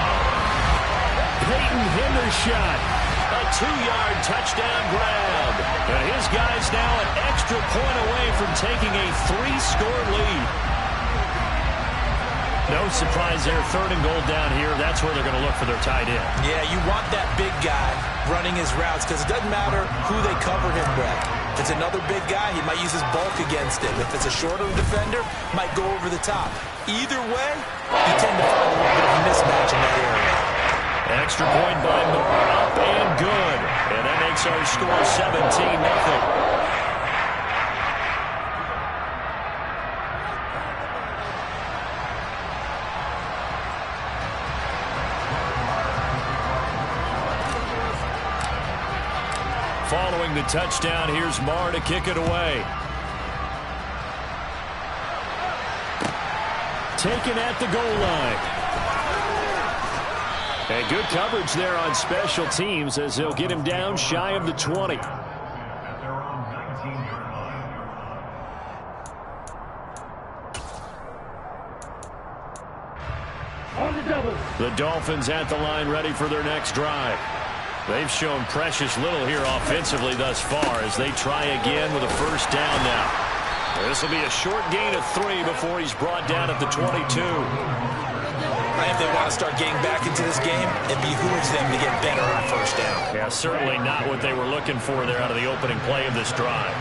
Peyton Hendershot. A 2-yard touchdown grab. And his guy's now an extra point away from taking a 3-score lead. No surprise there. 3rd and goal down here. That's where they're going to look for their tight end. Yeah, you want that big guy running his routes because it doesn't matter who they cover him with. If it's another big guy, he might use his bulk against him. If it's a shorter defender, might go over the top. Either way, you tend to find a little bit of a mismatch in that area. Extra point by Moore, up and good. And that makes our score 17-0. Following the touchdown, here's Marr to kick it away. Taken at the goal line. And good coverage there on special teams as they'll get him down shy of the 20. The Dolphins at the line ready for their next drive. They've shown precious little here offensively thus far as they try again with a first down now. This will be a short gain of 3 before he's brought down at the 22. If they want to start getting back into this game, it behooves them to get better on first down. Yeah, certainly not what they were looking for there out of the opening play of this drive.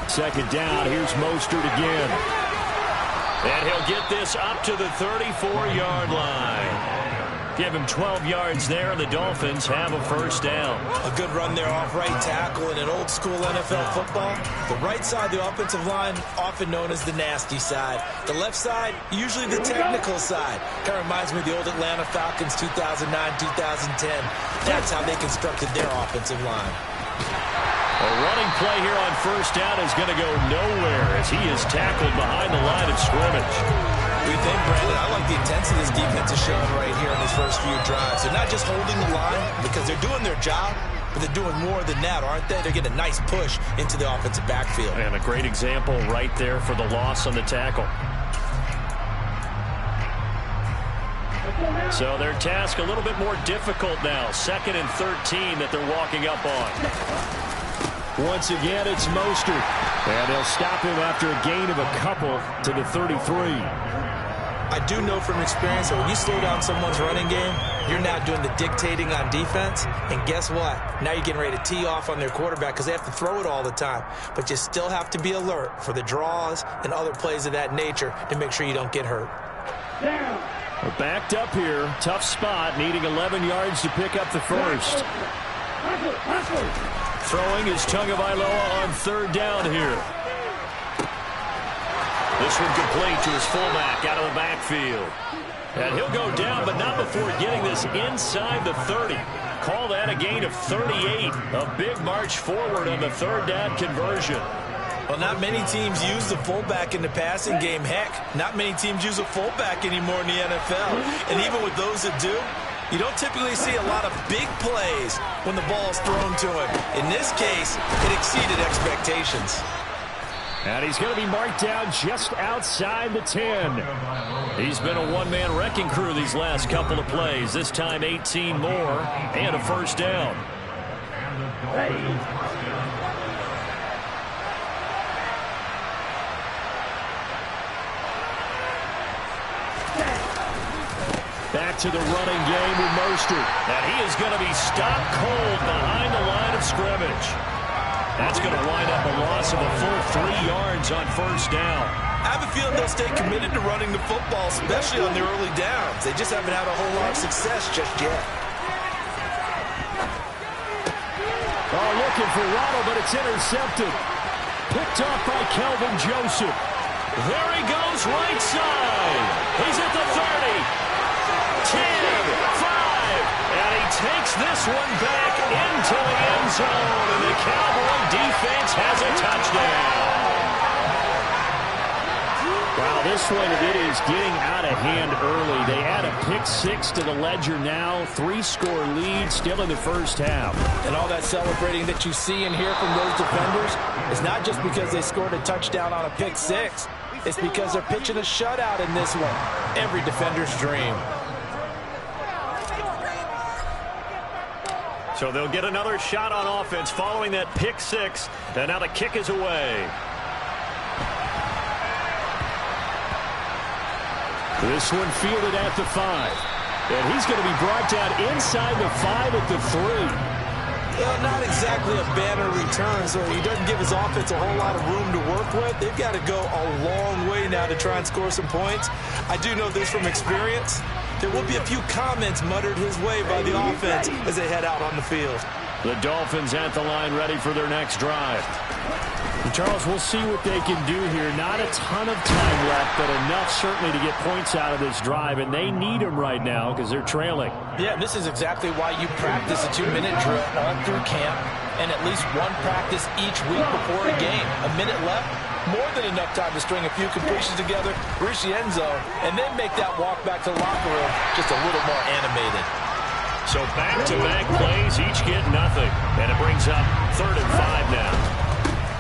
Second down, here's Mostert again. And he'll get this up to the 34-yard line. Give him 12 yards there, and the Dolphins have a first down. A good run there off right tackle in an old-school NFL football. The right side of the offensive line, often known as the nasty side. The left side, usually the technical side. Kind of reminds me of the old Atlanta Falcons 2009-2010. That's how they constructed their offensive line. A running play here on first down is going to go nowhere as he is tackled behind the line of scrimmage. What do you think, Brandon? I like the intensity this defense is showing right here in these first few drives. They're not just holding the line because they're doing their job, but they're doing more than that, aren't they? They're getting a nice push into the offensive backfield. And a great example right there for the loss on the tackle. So their task a little bit more difficult now. 2nd and 13 that they're walking up on. Once again, it's Mostert. And they'll stop him after a gain of a couple to the 33. I do know from experience that when you slow down someone's running game, you're now doing the dictating on defense. And guess what? Now you're getting ready to tee off on their quarterback because they have to throw it all the time. But you still have to be alert for the draws and other plays of that nature to make sure you don't get hurt. Down. We're backed up here. Tough spot, needing 11 yards to pick up the first. Throwing is Tagovailoa on third down here. This one complete to his fullback out of the backfield. And he'll go down, but not before getting this inside the 30. Call that a gain of 38. A big march forward on the third down conversion. Well, not many teams use the fullback in the passing game. Heck, not many teams use a fullback anymore in the NFL. And even with those that do, you don't typically see a lot of big plays when the ball is thrown to him. In this case, it exceeded expectations. And he's going to be marked down just outside the 10. He's been a one-man wrecking crew these last couple of plays. This time 18 more and a first down. Back to the running game with Mostert. And he is going to be stopped cold behind the line of scrimmage. That's going to wind up a loss of a full 3 yards on first down. I have a feeling they'll stay committed to running the football, especially on the early downs. They just haven't had a whole lot of success just yet. Oh, looking for Waddle, but it's intercepted. Picked off by Kelvin Joseph. There he goes, right side. He's at the 30. 10, 5, and he takes this one back into the end zone, and the Cowboy defense has a touchdown. Wow, this one, it is getting out of hand early. They add a pick six to the ledger now. 3-score lead still in the first half. And all that celebrating that you see and hear from those defenders is not just because they scored a touchdown on a pick six. It's because they're pitching a shutout in this one. Every defender's dream. So they'll get another shot on offense following that pick six. And now the kick is away. This one fielded at the 5. And he's going to be brought down inside the 5 at the 3. Well, not exactly a banner return, so he doesn't give his offense a whole lot of room to work with. They've got to go a long way now to try and score some points. I do know this from experience. There will be a few comments muttered his way by the offense as they head out on the field. The Dolphins at the line ready for their next drive. And Charles, we'll see what they can do here. Not a ton of time left, but enough certainly to get points out of this drive, and they need them right now because they're trailing. Yeah, this is exactly why you practice a 2-minute drill all through camp and at least one practice each week before a game. A minute left, more than enough time to string a few completions together, reach the end zone, and then make that walk back to the locker room just a little more animated. So back-to-back plays, each get nothing. And it brings up 3rd and 5 now.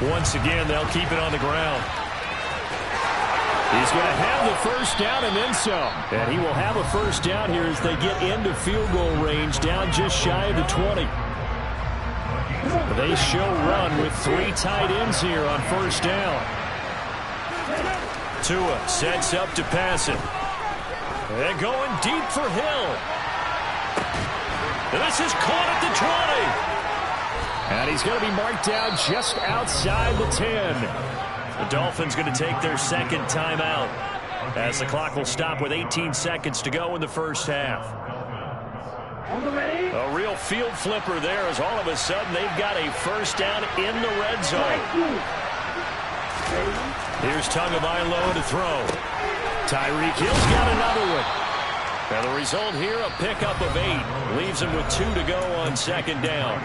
Once again, they'll keep it on the ground. He's going to have the first down and then some. And he will have a first down here as they get into field goal range, down just shy of the 20. They show run with 3 tight ends here on first down. Tua sets up to pass it. And going deep for Hill. And this is caught at the 20. And he's going to be marked down just outside the 10. The Dolphins going to take their second timeout as the clock will stop with 18 seconds to go in the first half. A real field flipper there as all of a sudden they've got a first down in the red zone. Here's Tagovailoa to throw. Tyreek Hill's got another one. Now the result here, a pickup of 8. Leaves him with 2 to go on second down.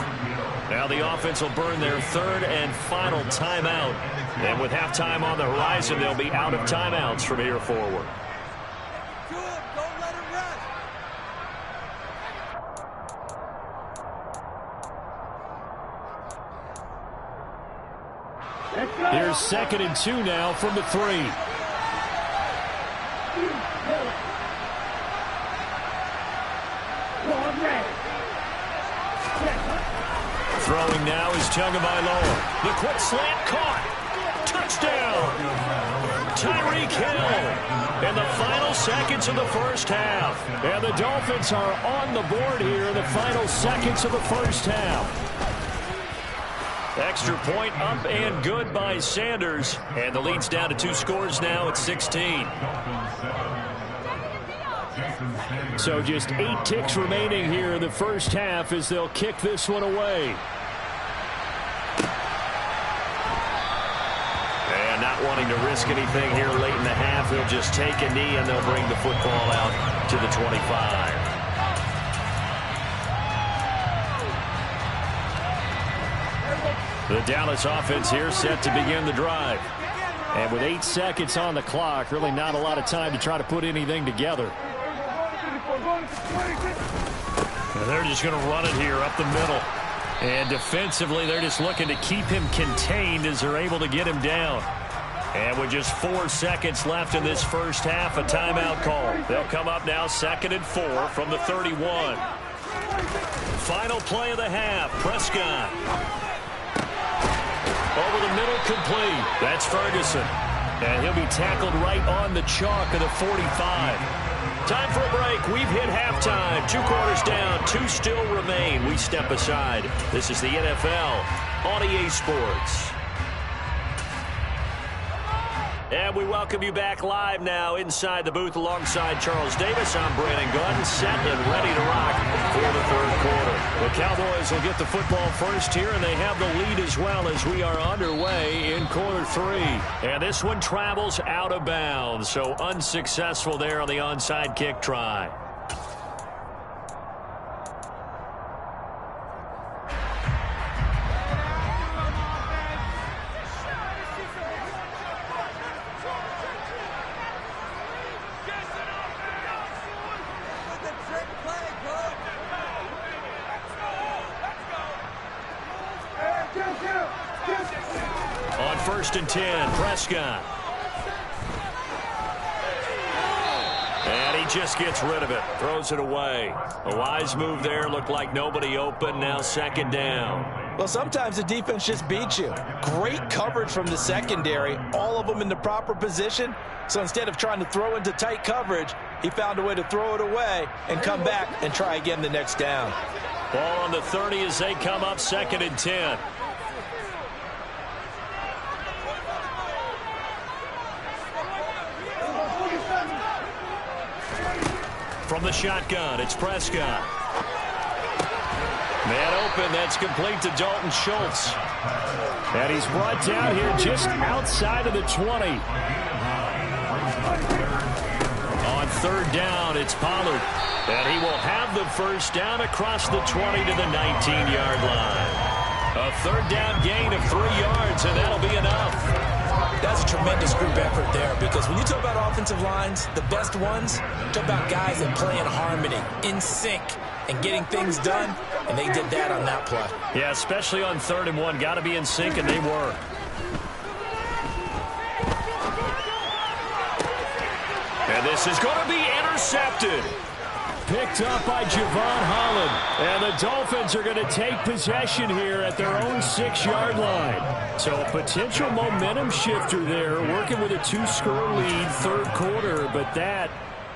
Now the offense will burn their 3rd and final timeout. And with halftime on the horizon, they'll be out of timeouts from here forward. Don't let him rest. Here's 2nd and 2 now from the 3. Throwing now is Tagovailoa. The quick slant caught. Touchdown. Tyreek Hill. In the final seconds of the first half. And the Dolphins are on the board here in the final seconds of the first half. Extra point up and good by Sanders. And the lead's down to 2 scores now at 16. So just 8 ticks remaining here in the first half as they'll kick this one away. And not wanting to risk anything here late in the half, he'll just take a knee and they'll bring the football out to the 25. The Dallas offense here set to begin the drive. And with 8 seconds on the clock, really not a lot of time to try to put anything together. And they're just going to run it here up the middle. And defensively, they're just looking to keep him contained as they're able to get him down. And with just 4 seconds left in this first half, a timeout call. They'll come up now 2nd and 4 from the 31. Final play of the half, Prescott. Over the middle, complete. That's Ferguson. And he'll be tackled right on the chalk of the 45. Time for a break. We've hit halftime. 2 quarters down. 2 still remain. We step aside. This is the NFL on EA Sports. And we welcome you back live now inside the booth alongside Charles Davis. I'm Brandon Gunn, set and ready to rock for the 3rd quarter. The Cowboys will get the football first here, and they have the lead as well as we are underway in quarter 3. And this one travels out of bounds, so unsuccessful there on the onside kick try. On 1st and 10, Prescott. And he just gets rid of it. Throws it away. A wise move there. Looked like nobody open. Now 2nd down. Well, sometimes the defense just beats you. Great coverage from the secondary. All of them in the proper position. So instead of trying to throw into tight coverage, he found a way to throw it away and come back and try again the next down. Ball on the 30 as they come up 2nd and 10. From the shotgun, it's Prescott. Man open, that's complete to Dalton Schultz. And he's brought down here just outside of the 20. On 3rd down, it's Pollard. And he will have the first down across the 20 to the 19-yard line. A 3rd down gain of 3 yards, and that'll be enough. That's a tremendous group effort there, because when you talk about offensive lines, the best ones, talk about guys that play in harmony, in sync, and getting things done, and they did that on that play. Yeah, especially on 3rd and 1. Got to be in sync, and they were. And this is going to be intercepted. Picked up by Javon Holland. And the Dolphins are going to take possession here at their own 6-yard line. So a potential momentum shifter there, working with a 2-score lead, 3rd quarter, but that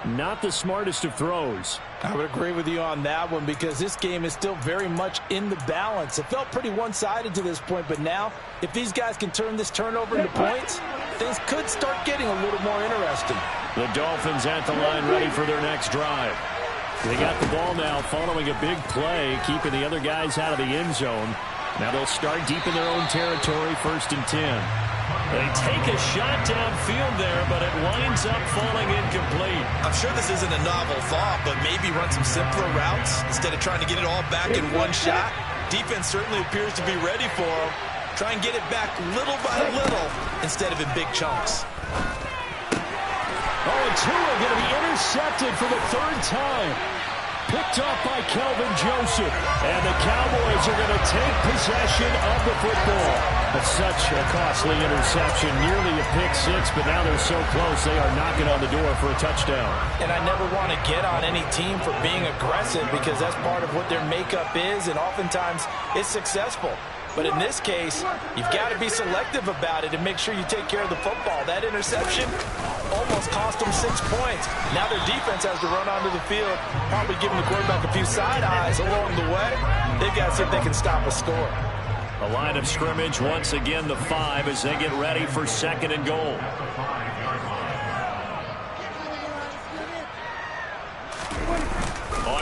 not the smartest of throws. I would agree with you on that one, because this game is still very much in the balance. It felt pretty one-sided to this point, but now if these guys can turn this turnover into points, things could start getting a little more interesting. The Dolphins at the line, ready for their next drive. They got the ball now following a big play, keeping the other guys out of the end zone. Now they'll start deep in their own territory, 1st and 10. They take a shot downfield there, but it winds up falling incomplete. I'm sure this isn't a novel thought, but maybe run some simpler routes instead of trying to get it all back in one shot. Defense certainly appears to be ready for him. Try and get it back little by little instead of in big chunks. Oh, and Tua going to be intercepted for the 3rd time. Picked off by Kelvin Joseph. And the Cowboys are going to take possession of the football. That's such a costly interception. Nearly a pick 6, but now they're so close they are knocking on the door for a touchdown. And I never want to get on any team for being aggressive, because that's part of what their makeup is, and oftentimes it's successful. But in this case, you've got to be selective about it and make sure you take care of the football. That interception almost cost them 6 points. Now their defense has to run onto the field, probably giving the quarterback a few side eyes along the way. They've got to see if they can stop a score. A line of scrimmage, once again the 5 as they get ready for 2nd and goal.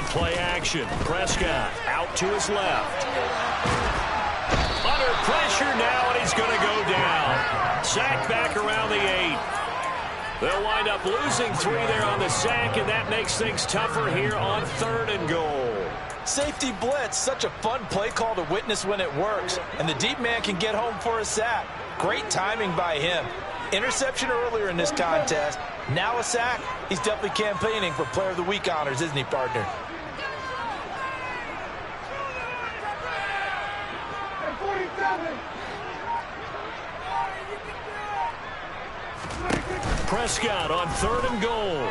Play action. Prescott out to his left. Under pressure now, and he's going to go down. Sacked back around the 8. They'll wind up losing 3 there on the sack, and that makes things tougher here on 3rd and goal. Safety blitz, such a fun play call to witness when it works. And the deep man can get home for a sack. Great timing by him. Interception earlier in this contest. Now a sack. He's definitely campaigning for Player of the Week honors, isn't he, partner? Prescott on 3rd and goal.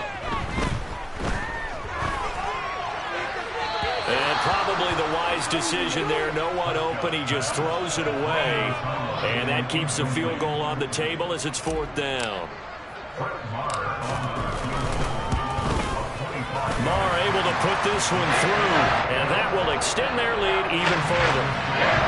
And probably the wise decision there. No one open. He just throws it away. And that keeps the field goal on the table as it's 4th down. Marr able to put this one through. And that will extend their lead even further.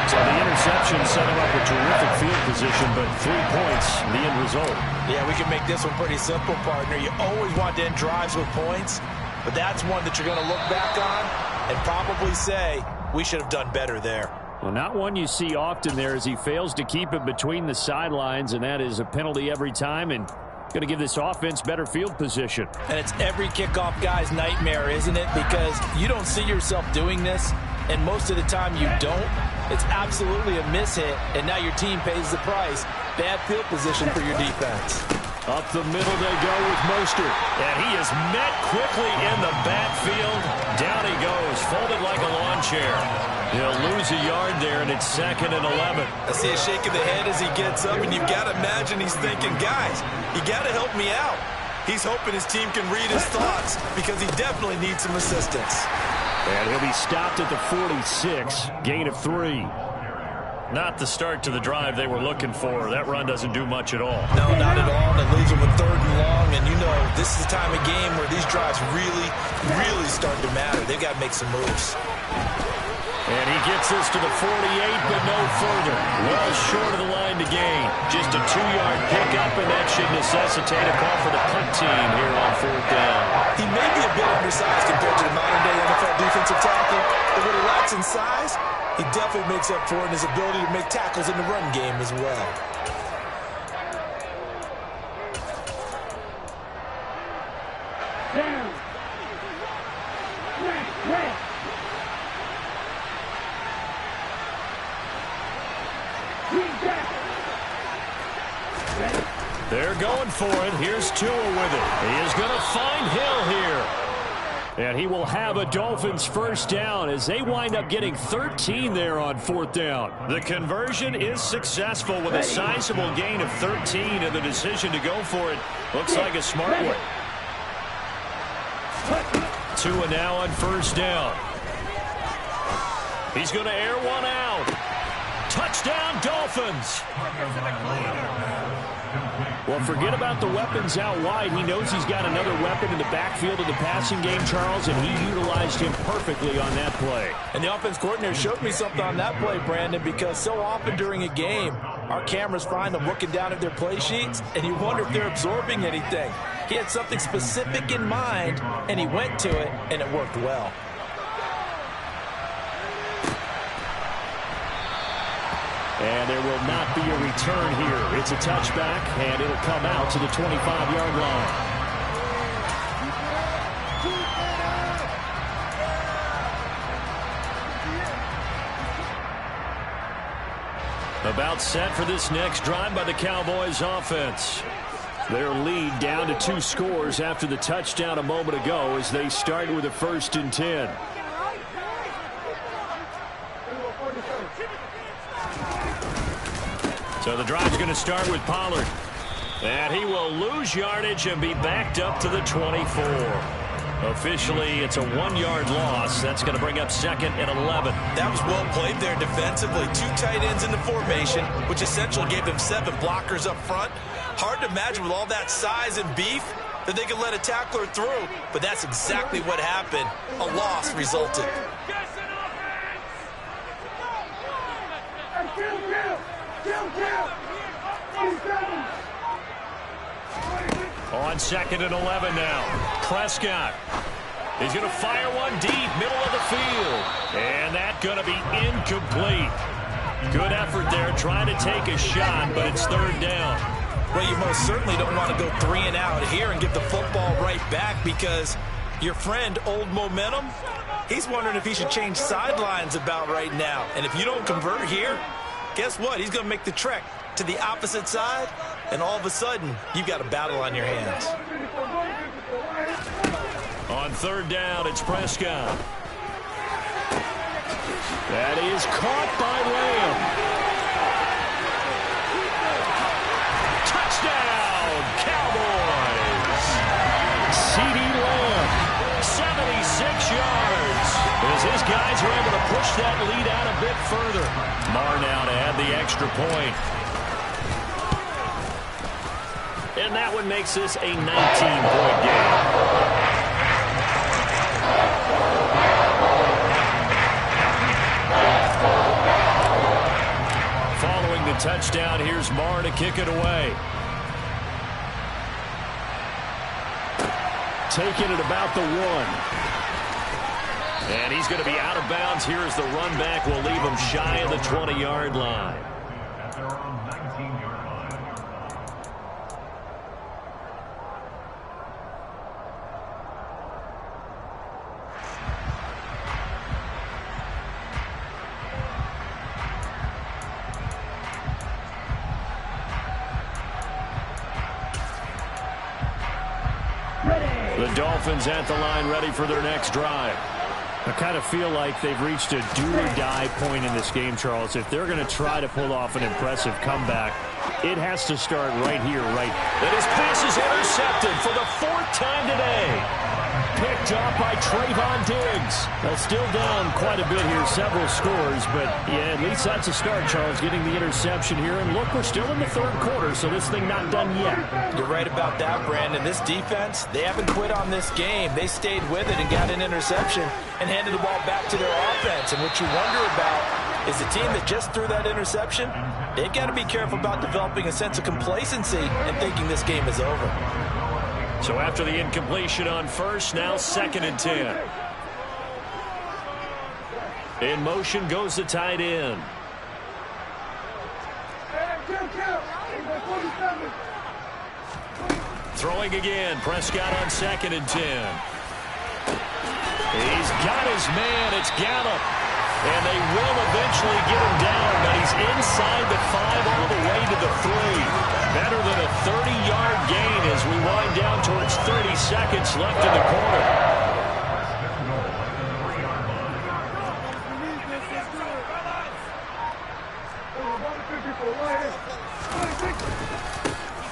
So the interception set him up a terrific field position, but 3 points, the end result. Yeah, we can make this one pretty simple, partner. You always want to end drives with points, but that's one that you're going to look back on and probably say, we should have done better there. Well, not one you see often there as he fails to keep it between the sidelines, and that is a penalty every time, and going to give this offense better field position. And it's every kickoff guy's nightmare, isn't it? Because you don't see yourself doing this, and most of the time you don't. It's absolutely a mishit, and now your team pays the price. Bad field position for your defense. Up the middle they go with Mostert. And he is met quickly in the backfield. Down he goes, folded like a lawn chair. He'll lose a yard there, and it's 2nd and 11. I see a shake of the head as he gets up, and you've got to imagine he's thinking, guys, you got to help me out. He's hoping his team can read his thoughts because he definitely needs some assistance. And he'll be stopped at the 46, gain of 3. Not the start to the drive they were looking for. That run doesn't do much at all. No, not at all. They lose it with 3rd and long, and you know this is the time of game where these drives really, really start to matter. They've got to make some moves. And he gets this to the 48, but no further. Well short of the line to gain. Just a 2-yard pickup, and that should necessitate a call for the punt team here on 4th down. He may be a bit undersized compared to the modern-day NFL defensive tackle, but what he lacks in size, he definitely makes up for it in his ability to make tackles in the run game as well. Down. Red. They're going for it. Here's Tua with it. He is going to find Hill here. And he will have a Dolphins first down as they wind up getting 13 there on 4th down. The conversion is successful with a sizable gain of 13, and the decision to go for it looks like a smart one. Tua now on first down. He's going to air one out. Touchdown, Dolphins. Well, forget about the weapons out wide. He knows he's got another weapon in the backfield of the passing game, Charles, and he utilized him perfectly on that play. And the offense coordinator showed me something on that play, Brandon, because so often during a game, our cameras find them looking down at their play sheets, and you wonder if they're absorbing anything. He had something specific in mind, and he went to it, and it worked well. And there will not be a return here. It's a touchback, and it'll come out to the 25-yard line. About set for this next drive by the Cowboys offense. Their lead down to 2 scores after the touchdown a moment ago as they start with a 1st and 10. So the drive's going to start with Pollard. And he will lose yardage and be backed up to the 24. Officially, it's a 1-yard loss. That's going to bring up 2nd and 11. That was well played there defensively. 2 tight ends in the formation, which essentially gave them 7 blockers up front. Hard to imagine with all that size and beef that they could let a tackler through. But that's exactly what happened. A loss resulted. On 2nd and 11 now. Prescott He's going to fire one deep, middle of the field. And that's going to be incomplete. Good effort there, trying to take a shot, but it's third down. Well, you most certainly don't want to go 3 and out here and get the football right back, because your friend, Old Momentum, he's wondering if he should change sidelines about right now. And if you don't convert here, guess what? He's going to make the trek to the opposite side, and all of a sudden, you've got a battle on your hands. On third down, it's Prescott. That is caught by Lamb. Touchdown, Cowboys. CeeDee Lamb, 76 yards. As his guys are able to push that lead out a bit further. Marr now to add the extra point. And that one makes this a 19-point game. Following the touchdown, here's Marr to kick it away. Taking it about the 1. And he's going to be out of bounds here as the run back will leave him shy of the 20-yard line. The Dolphins at the line, ready for their next drive. I kind of feel like they've reached a do-or-die point in this game, Charles. If they're going to try to pull off an impressive comeback, it has to start right here, right. And his pass is intercepted for the 4th time today. Picked up by Trayvon Diggs. Well, still down quite a bit here, several scores, but yeah, at least that's a start, Charles, getting the interception here. And look, we're still in the third quarter, so this thing not done yet. You're right about that, Brandon. This defense, they haven't quit on this game. They stayed with it and got an interception and handed the ball back to their offense. And what you wonder about is the team that just threw that interception, they've got to be careful about developing a sense of complacency and thinking this game is over. So after the incompletion on first, now 2nd and 10. In motion goes the tight end. Throwing again, Prescott on 2nd and 10. He's got his man, it's Gallup. And they will eventually get him down, but he's inside the 5 all the way to the 3. Better than a 30-yard gain as we wind down towards 30 seconds left in the quarter.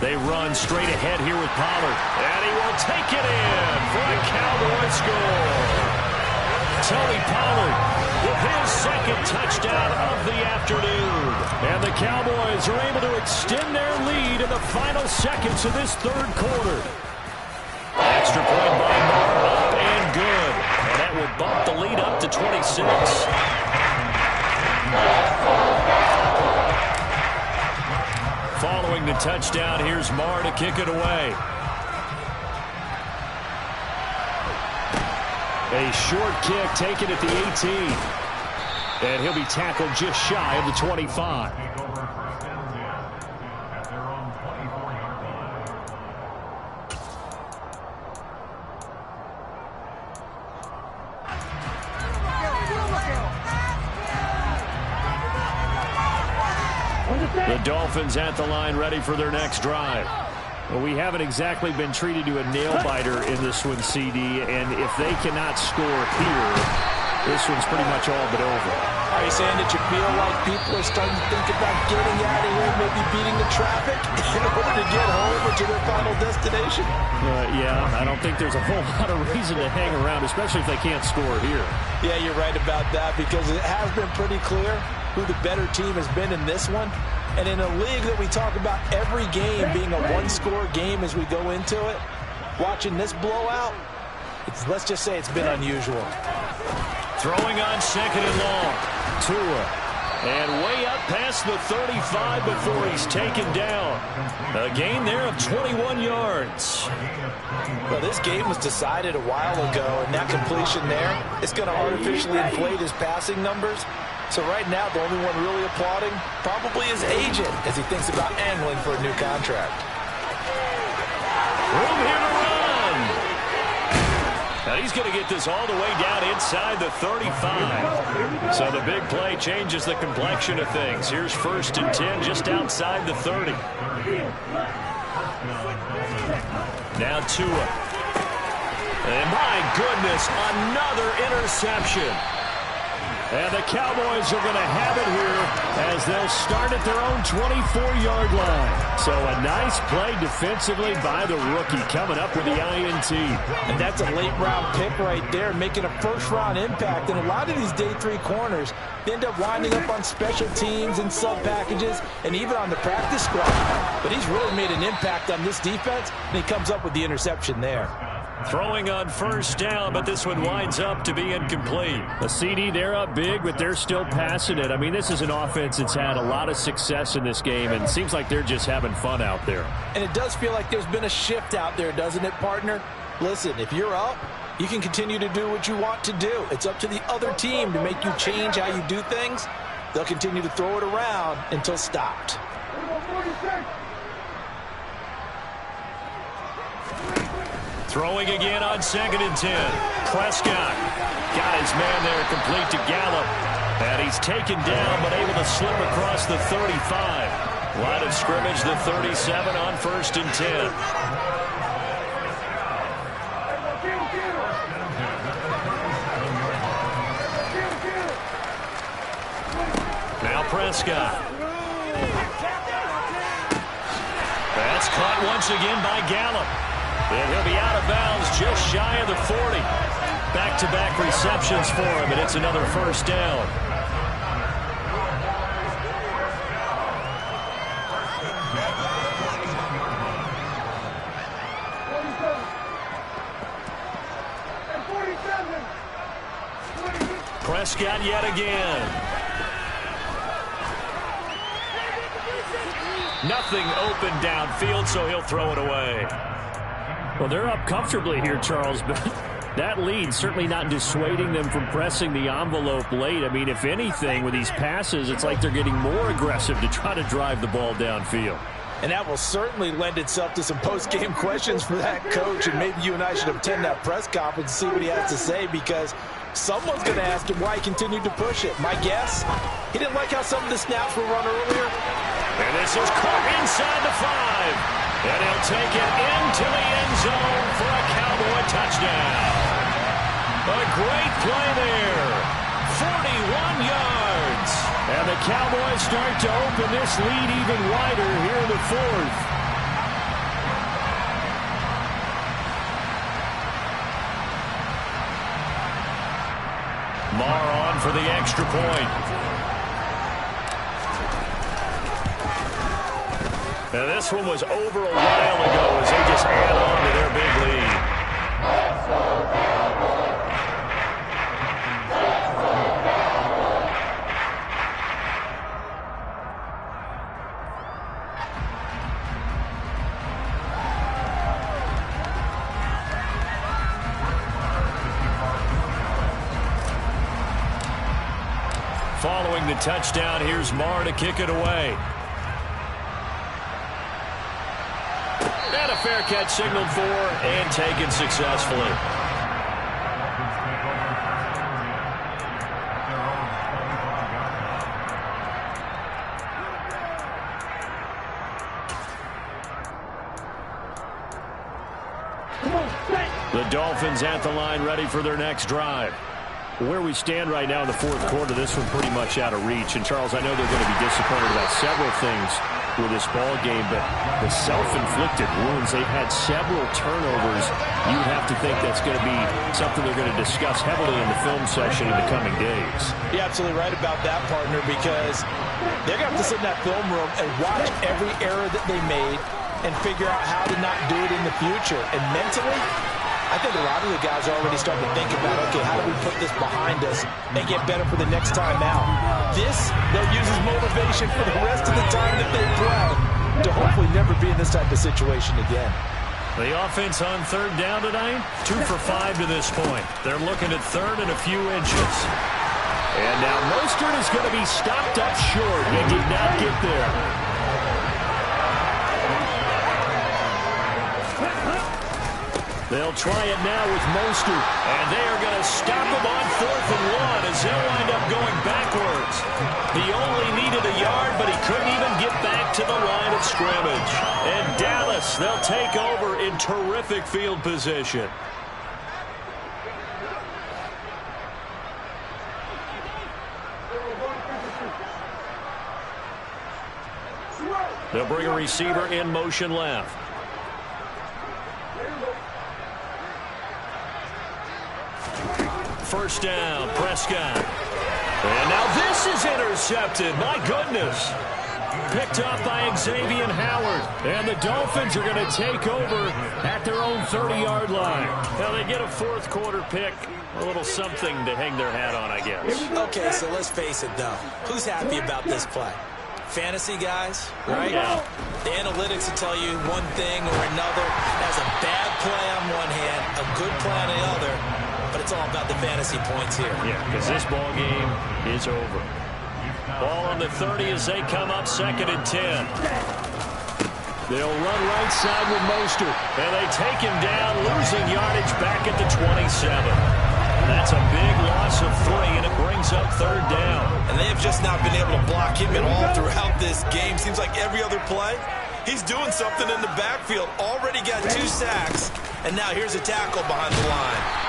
They run straight ahead here with Pollard. And he will take it in for a Cowboy score. Tony Pollard with his 2nd touchdown of the afternoon. And the Cowboys are able to extend their lead in the final seconds of this 3rd quarter. Extra point by Marr, up and good. And that will bump the lead up to 26. Following the touchdown, here's Marr to kick it away. A short kick taken at the 18. And he'll be tackled just shy of the 25. The Dolphins at the line, ready for their next drive. Well, we haven't exactly been treated to a nail-biter in this one, CD, and if they cannot score here, this one's pretty much all but over. Are you saying that you feel like people are starting to think about getting out of here, maybe beating the traffic in order to get home or to their final destination? Yeah, I don't think there's a whole lot of reason to hang around, especially if they can't score here. Yeah, you're right about that, because it has been pretty clear who the better team has been in this one. And in a league that we talk about every game being a one-score game as we go into it, watching this blowout, let's just say it's been unusual. Throwing on 2nd and long. Tua And way up past the 35 before he's taken down. A gain there of 21 yards. Well, this game was decided a while ago, and that completion there is going to artificially inflate his passing numbers. So right now, the only one really applauding probably his agent as he thinks about angling for a new contract. Room here to run. And he's going to get this all the way down inside the 35. So the big play changes the complexion of things. Here's 1st and 10 just outside the 30. Now Tua. And my goodness, another interception. And the Cowboys are going to have it here as they'll start at their own 24-yard line. So a nice play defensively by the rookie coming up with the INT. And that's a late-round pick right there, making a first-round impact. And a lot of these day 3 corners end up winding up on special teams and sub-packages and even on the practice squad. But he's really made an impact on this defense, and he comes up with the interception there. Throwing on 1st down, but this one winds up to be incomplete. A CD, they're up big, but they're still passing it. I mean, this is an offense that's had a lot of success in this game, and it seems like they're just having fun out there. And it does feel like there's been a shift out there, doesn't it, partner? Listen, if you're up, you can continue to do what you want to do. It's up to the other team to make you change how you do things. They'll continue to throw it around until stopped. Throwing again on 2nd and 10. Prescott got his man there complete to Gallup. And he's taken down but able to slip across the 35. Line of scrimmage, the 37 on 1st and 10. Now Prescott. That's caught once again by Gallup. And he'll be out of bounds just shy of the 40. Back-to-back receptions for him, and it's another 1st down. Prescott yet again. Nothing open downfield, so he'll throw it away. Well, they're up comfortably here, Charles, but that lead certainly not dissuading them from pressing the envelope late. I mean, if anything, with these passes, it's like they're getting more aggressive to try to drive the ball downfield. And that will certainly lend itself to some post-game questions for that coach, and maybe you and I should attend that press conference and see what he has to say, because someone's going to ask him why he continued to push it. My guess, he didn't like how some of the snaps were run earlier. And this is caught inside the 5. And he'll take it into the end zone for a Cowboy touchdown. A great play there. 41 yards. And the Cowboys start to open this lead even wider here in the 4th. Marr on for the extra point. Now this one was over a while ago as they just add on to their big lead. Following the touchdown, here's Marr to kick it away. And a fair catch signaled for and taken successfully. The Dolphins at the line ready for their next drive. Where we stand right now in the 4th quarter, this one pretty much out of reach. And, Charles, I know they're going to be disappointed about several things with this ball game, but the self-inflicted wounds, they've had several turnovers. You would have to think that's going to be something they're going to discuss heavily in the film session in the coming days. You're absolutely right about that, partner, because they're going to have to sit in that film room and watch every error that they made and figure out how to not do it in the future. And mentally, I I think a lot of the guys are already starting to think about, okay, how do we put this behind us and get better for the next time out? This, they'll use as motivation for the rest of the time that they play to hopefully never be in this type of situation again. The offense on third down tonight, 2 for 5 to this point. They're looking at third and a few inches. And now Mostert is going to be stopped up short. He did not get there. They'll try it now with Mostert. And they are going to stop him on 4th and 1 as they'll wind up going backwards. He only needed a yard, but he couldn't even get back to the line of scrimmage. And Dallas, they'll take over in terrific field position. They'll bring a receiver in motion left. First down, Prescott. And now this is intercepted. My goodness. Picked up by Xavier Howard. And the Dolphins are going to take over at their own 30-yard line. Now they get a fourth quarter pick. A little something to hang their hat on, I guess. Okay, so let's face it, though. Who's happy about this play? Fantasy guys, right? Yeah. The analytics will tell you one thing or another. That's a bad play on one hand, a good play on the other. But it's all about the fantasy points here. Yeah, because this ball game is over. Ball on the 30 as they come up 2nd and 10. They'll run right side with Mostert. And they take him down, losing yardage back at the 27. That's a big loss of 3, and it brings up 3rd down. And they have just not been able to block him at all throughout this game. Seems like every other play, he's doing something in the backfield. Already got 2 sacks, and now here's a tackle behind the line.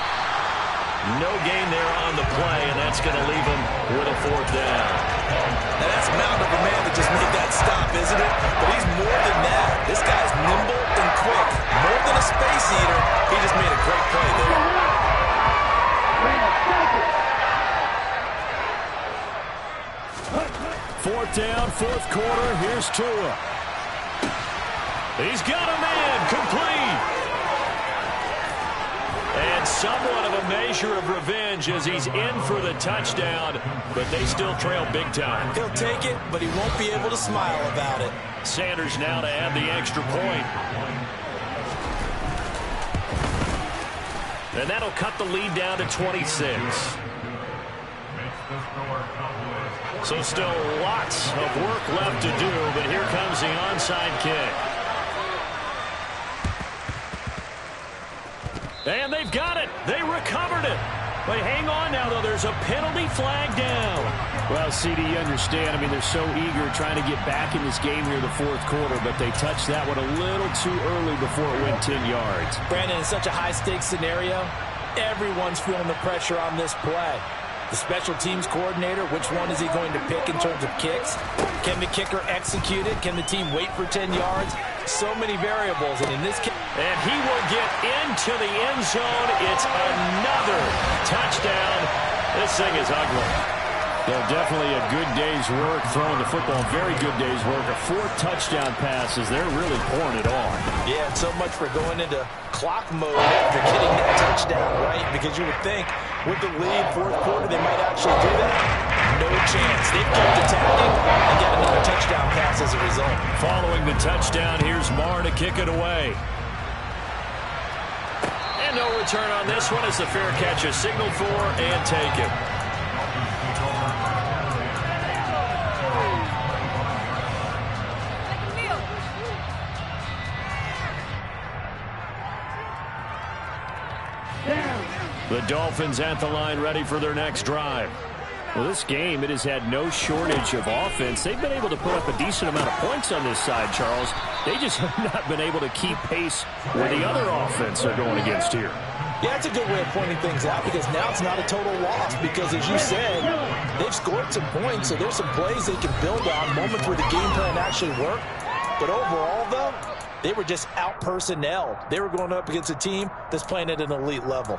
No gain there on the play, and that's going to leave him with a 4th down. Now that's mound of a man that just made that stop, isn't it? But he's more than that. This guy's nimble and quick. More than a space eater, he just made a great play there. Fourth down, 4th quarter. Here's Tua. He's got a man, complete. And somewhat of a measure of revenge as he's in for the touchdown, but they still trail big time. He'll take it, but he won't be able to smile about it. Sanders now to add the extra point. And that'll cut the lead down to 26. So still lots of work left to do, but here comes the onside kick. And they've got it. They recovered it. But hang on now, though. There's a penalty flag down. Well, CD, you understand. I mean, they're so eager trying to get back in this game here in the 4th quarter, but they touched that one a little too early before it went 10 yards. Brandon, in such a high-stakes scenario, everyone's feeling the pressure on this play. The special teams coordinator, which one is he going to pick in terms of kicks? Can the kicker execute it? Can the team wait for 10 yards? So many variables, and in this case... And he will get into the end zone. It's another touchdown. This thing is ugly. Yeah, definitely a good day's work throwing the football. Very good day's work. A 4th touchdown pass as they're really pouring it on. Yeah, and so much for going into clock mode after getting that touchdown, right? Because you would think with the lead, 4th quarter, they might actually do that. No chance. They've kept attacking and got another touchdown pass as a result. Following the touchdown, here's Marr to kick it away. And no return on this one as the fair catch is signaled for and taken. The Dolphins at the line ready for their next drive. Well, this game, it has had no shortage of offense. They've been able to put up a decent amount of points on this side, Charles. They just have not been able to keep pace with the other offense they're going against here. Yeah, that's a good way of pointing things out because now it's not a total loss because, as you said, they've scored some points, so there's some plays they can build on, moments where the game plan actually worked. But overall, though, they were just out-personnelled. They were going up against a team that's playing at an elite level.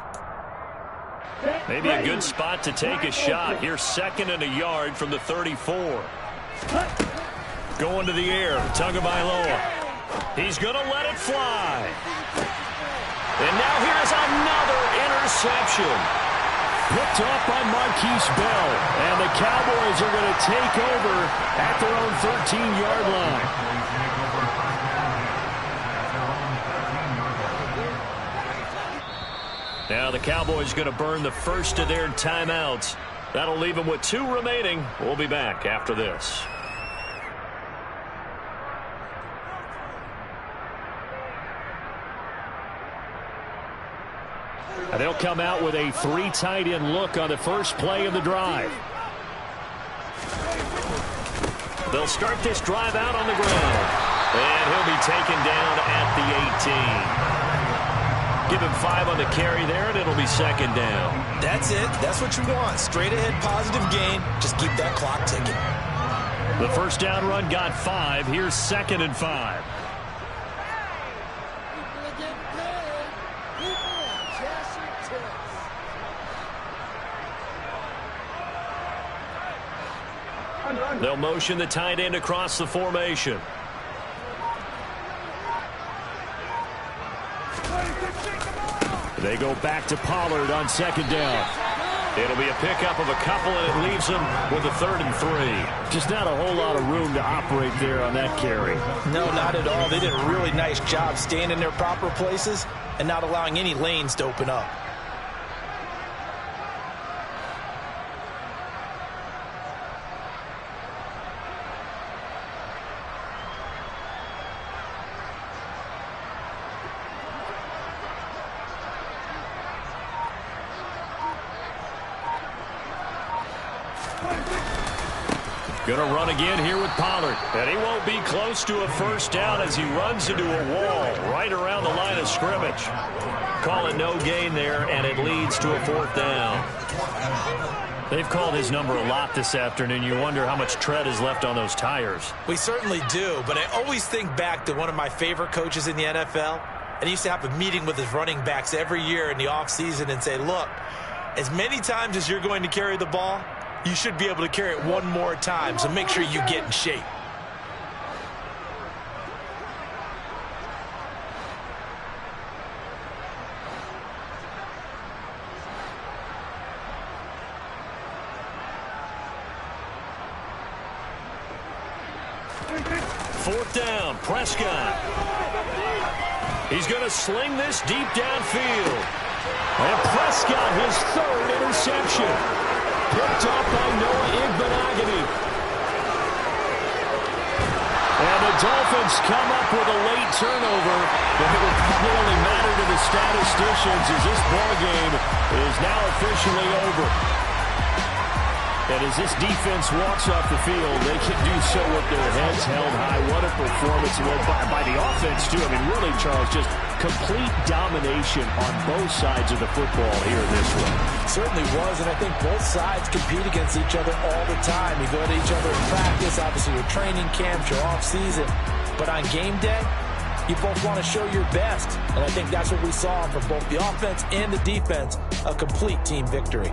Maybe a good spot to take a shot. Here's 2nd and a yard from the 34. Going to the air, Tagovailoa. He's going to let it fly. And now here's another interception. Picked off by Marquise Bell. And the Cowboys are going to take over at their own 13-yard line. Now the Cowboys going to burn the first of their timeouts. That'll leave them with 2 remaining. We'll be back after this. And they'll come out with a 3 tight end look on the first play of the drive. They'll start this drive out on the ground. And he'll be taken down at the 18. Give him 5 on the carry there, and it'll be second down. That's it. That's what you want. Straight ahead positive gain. Just keep that clock ticking. The first down run got 5. Here's 2nd and 5. They'll motion the tight end across the formation. They go back to Pollard on 2nd down. It'll be a pickup of a couple, and it leaves them with a 3rd and 3. Just not a whole lot of room to operate there on that carry. No, not at all. They did a really nice job staying in their proper places and not allowing any lanes to open up. Going to run again here with Pollard. And he won't be close to a first down as he runs into a wall right around the line of scrimmage. Call it no gain there, and it leads to a 4th down. They've called his number a lot this afternoon. You wonder how much tread is left on those tires. We certainly do, but I always think back to one of my favorite coaches in the NFL. And he used to have a meeting with his running backs every year in the offseason and say, look, as many times as you're going to carry the ball, you should be able to carry it one more time, so make sure you get in shape. Fourth down, Prescott. He's going to sling this deep downfield. And Prescott, his 3rd interception. Picked off by Noah Igbinoghene. And the Dolphins come up with a late turnover, but it will probably only matter to the statisticians as this ball game is now officially over. And as this defense walks off the field, they can do so with their heads held high. What a performance by the offense, too. I mean, really, Charles, just complete domination on both sides of the football here in this one. Certainly was, and I think both sides compete against each other all the time. You go to each other in practice, obviously your training camps, your off-season. But on game day, you both want to show your best. And I think that's what we saw from both the offense and the defense, a complete team victory.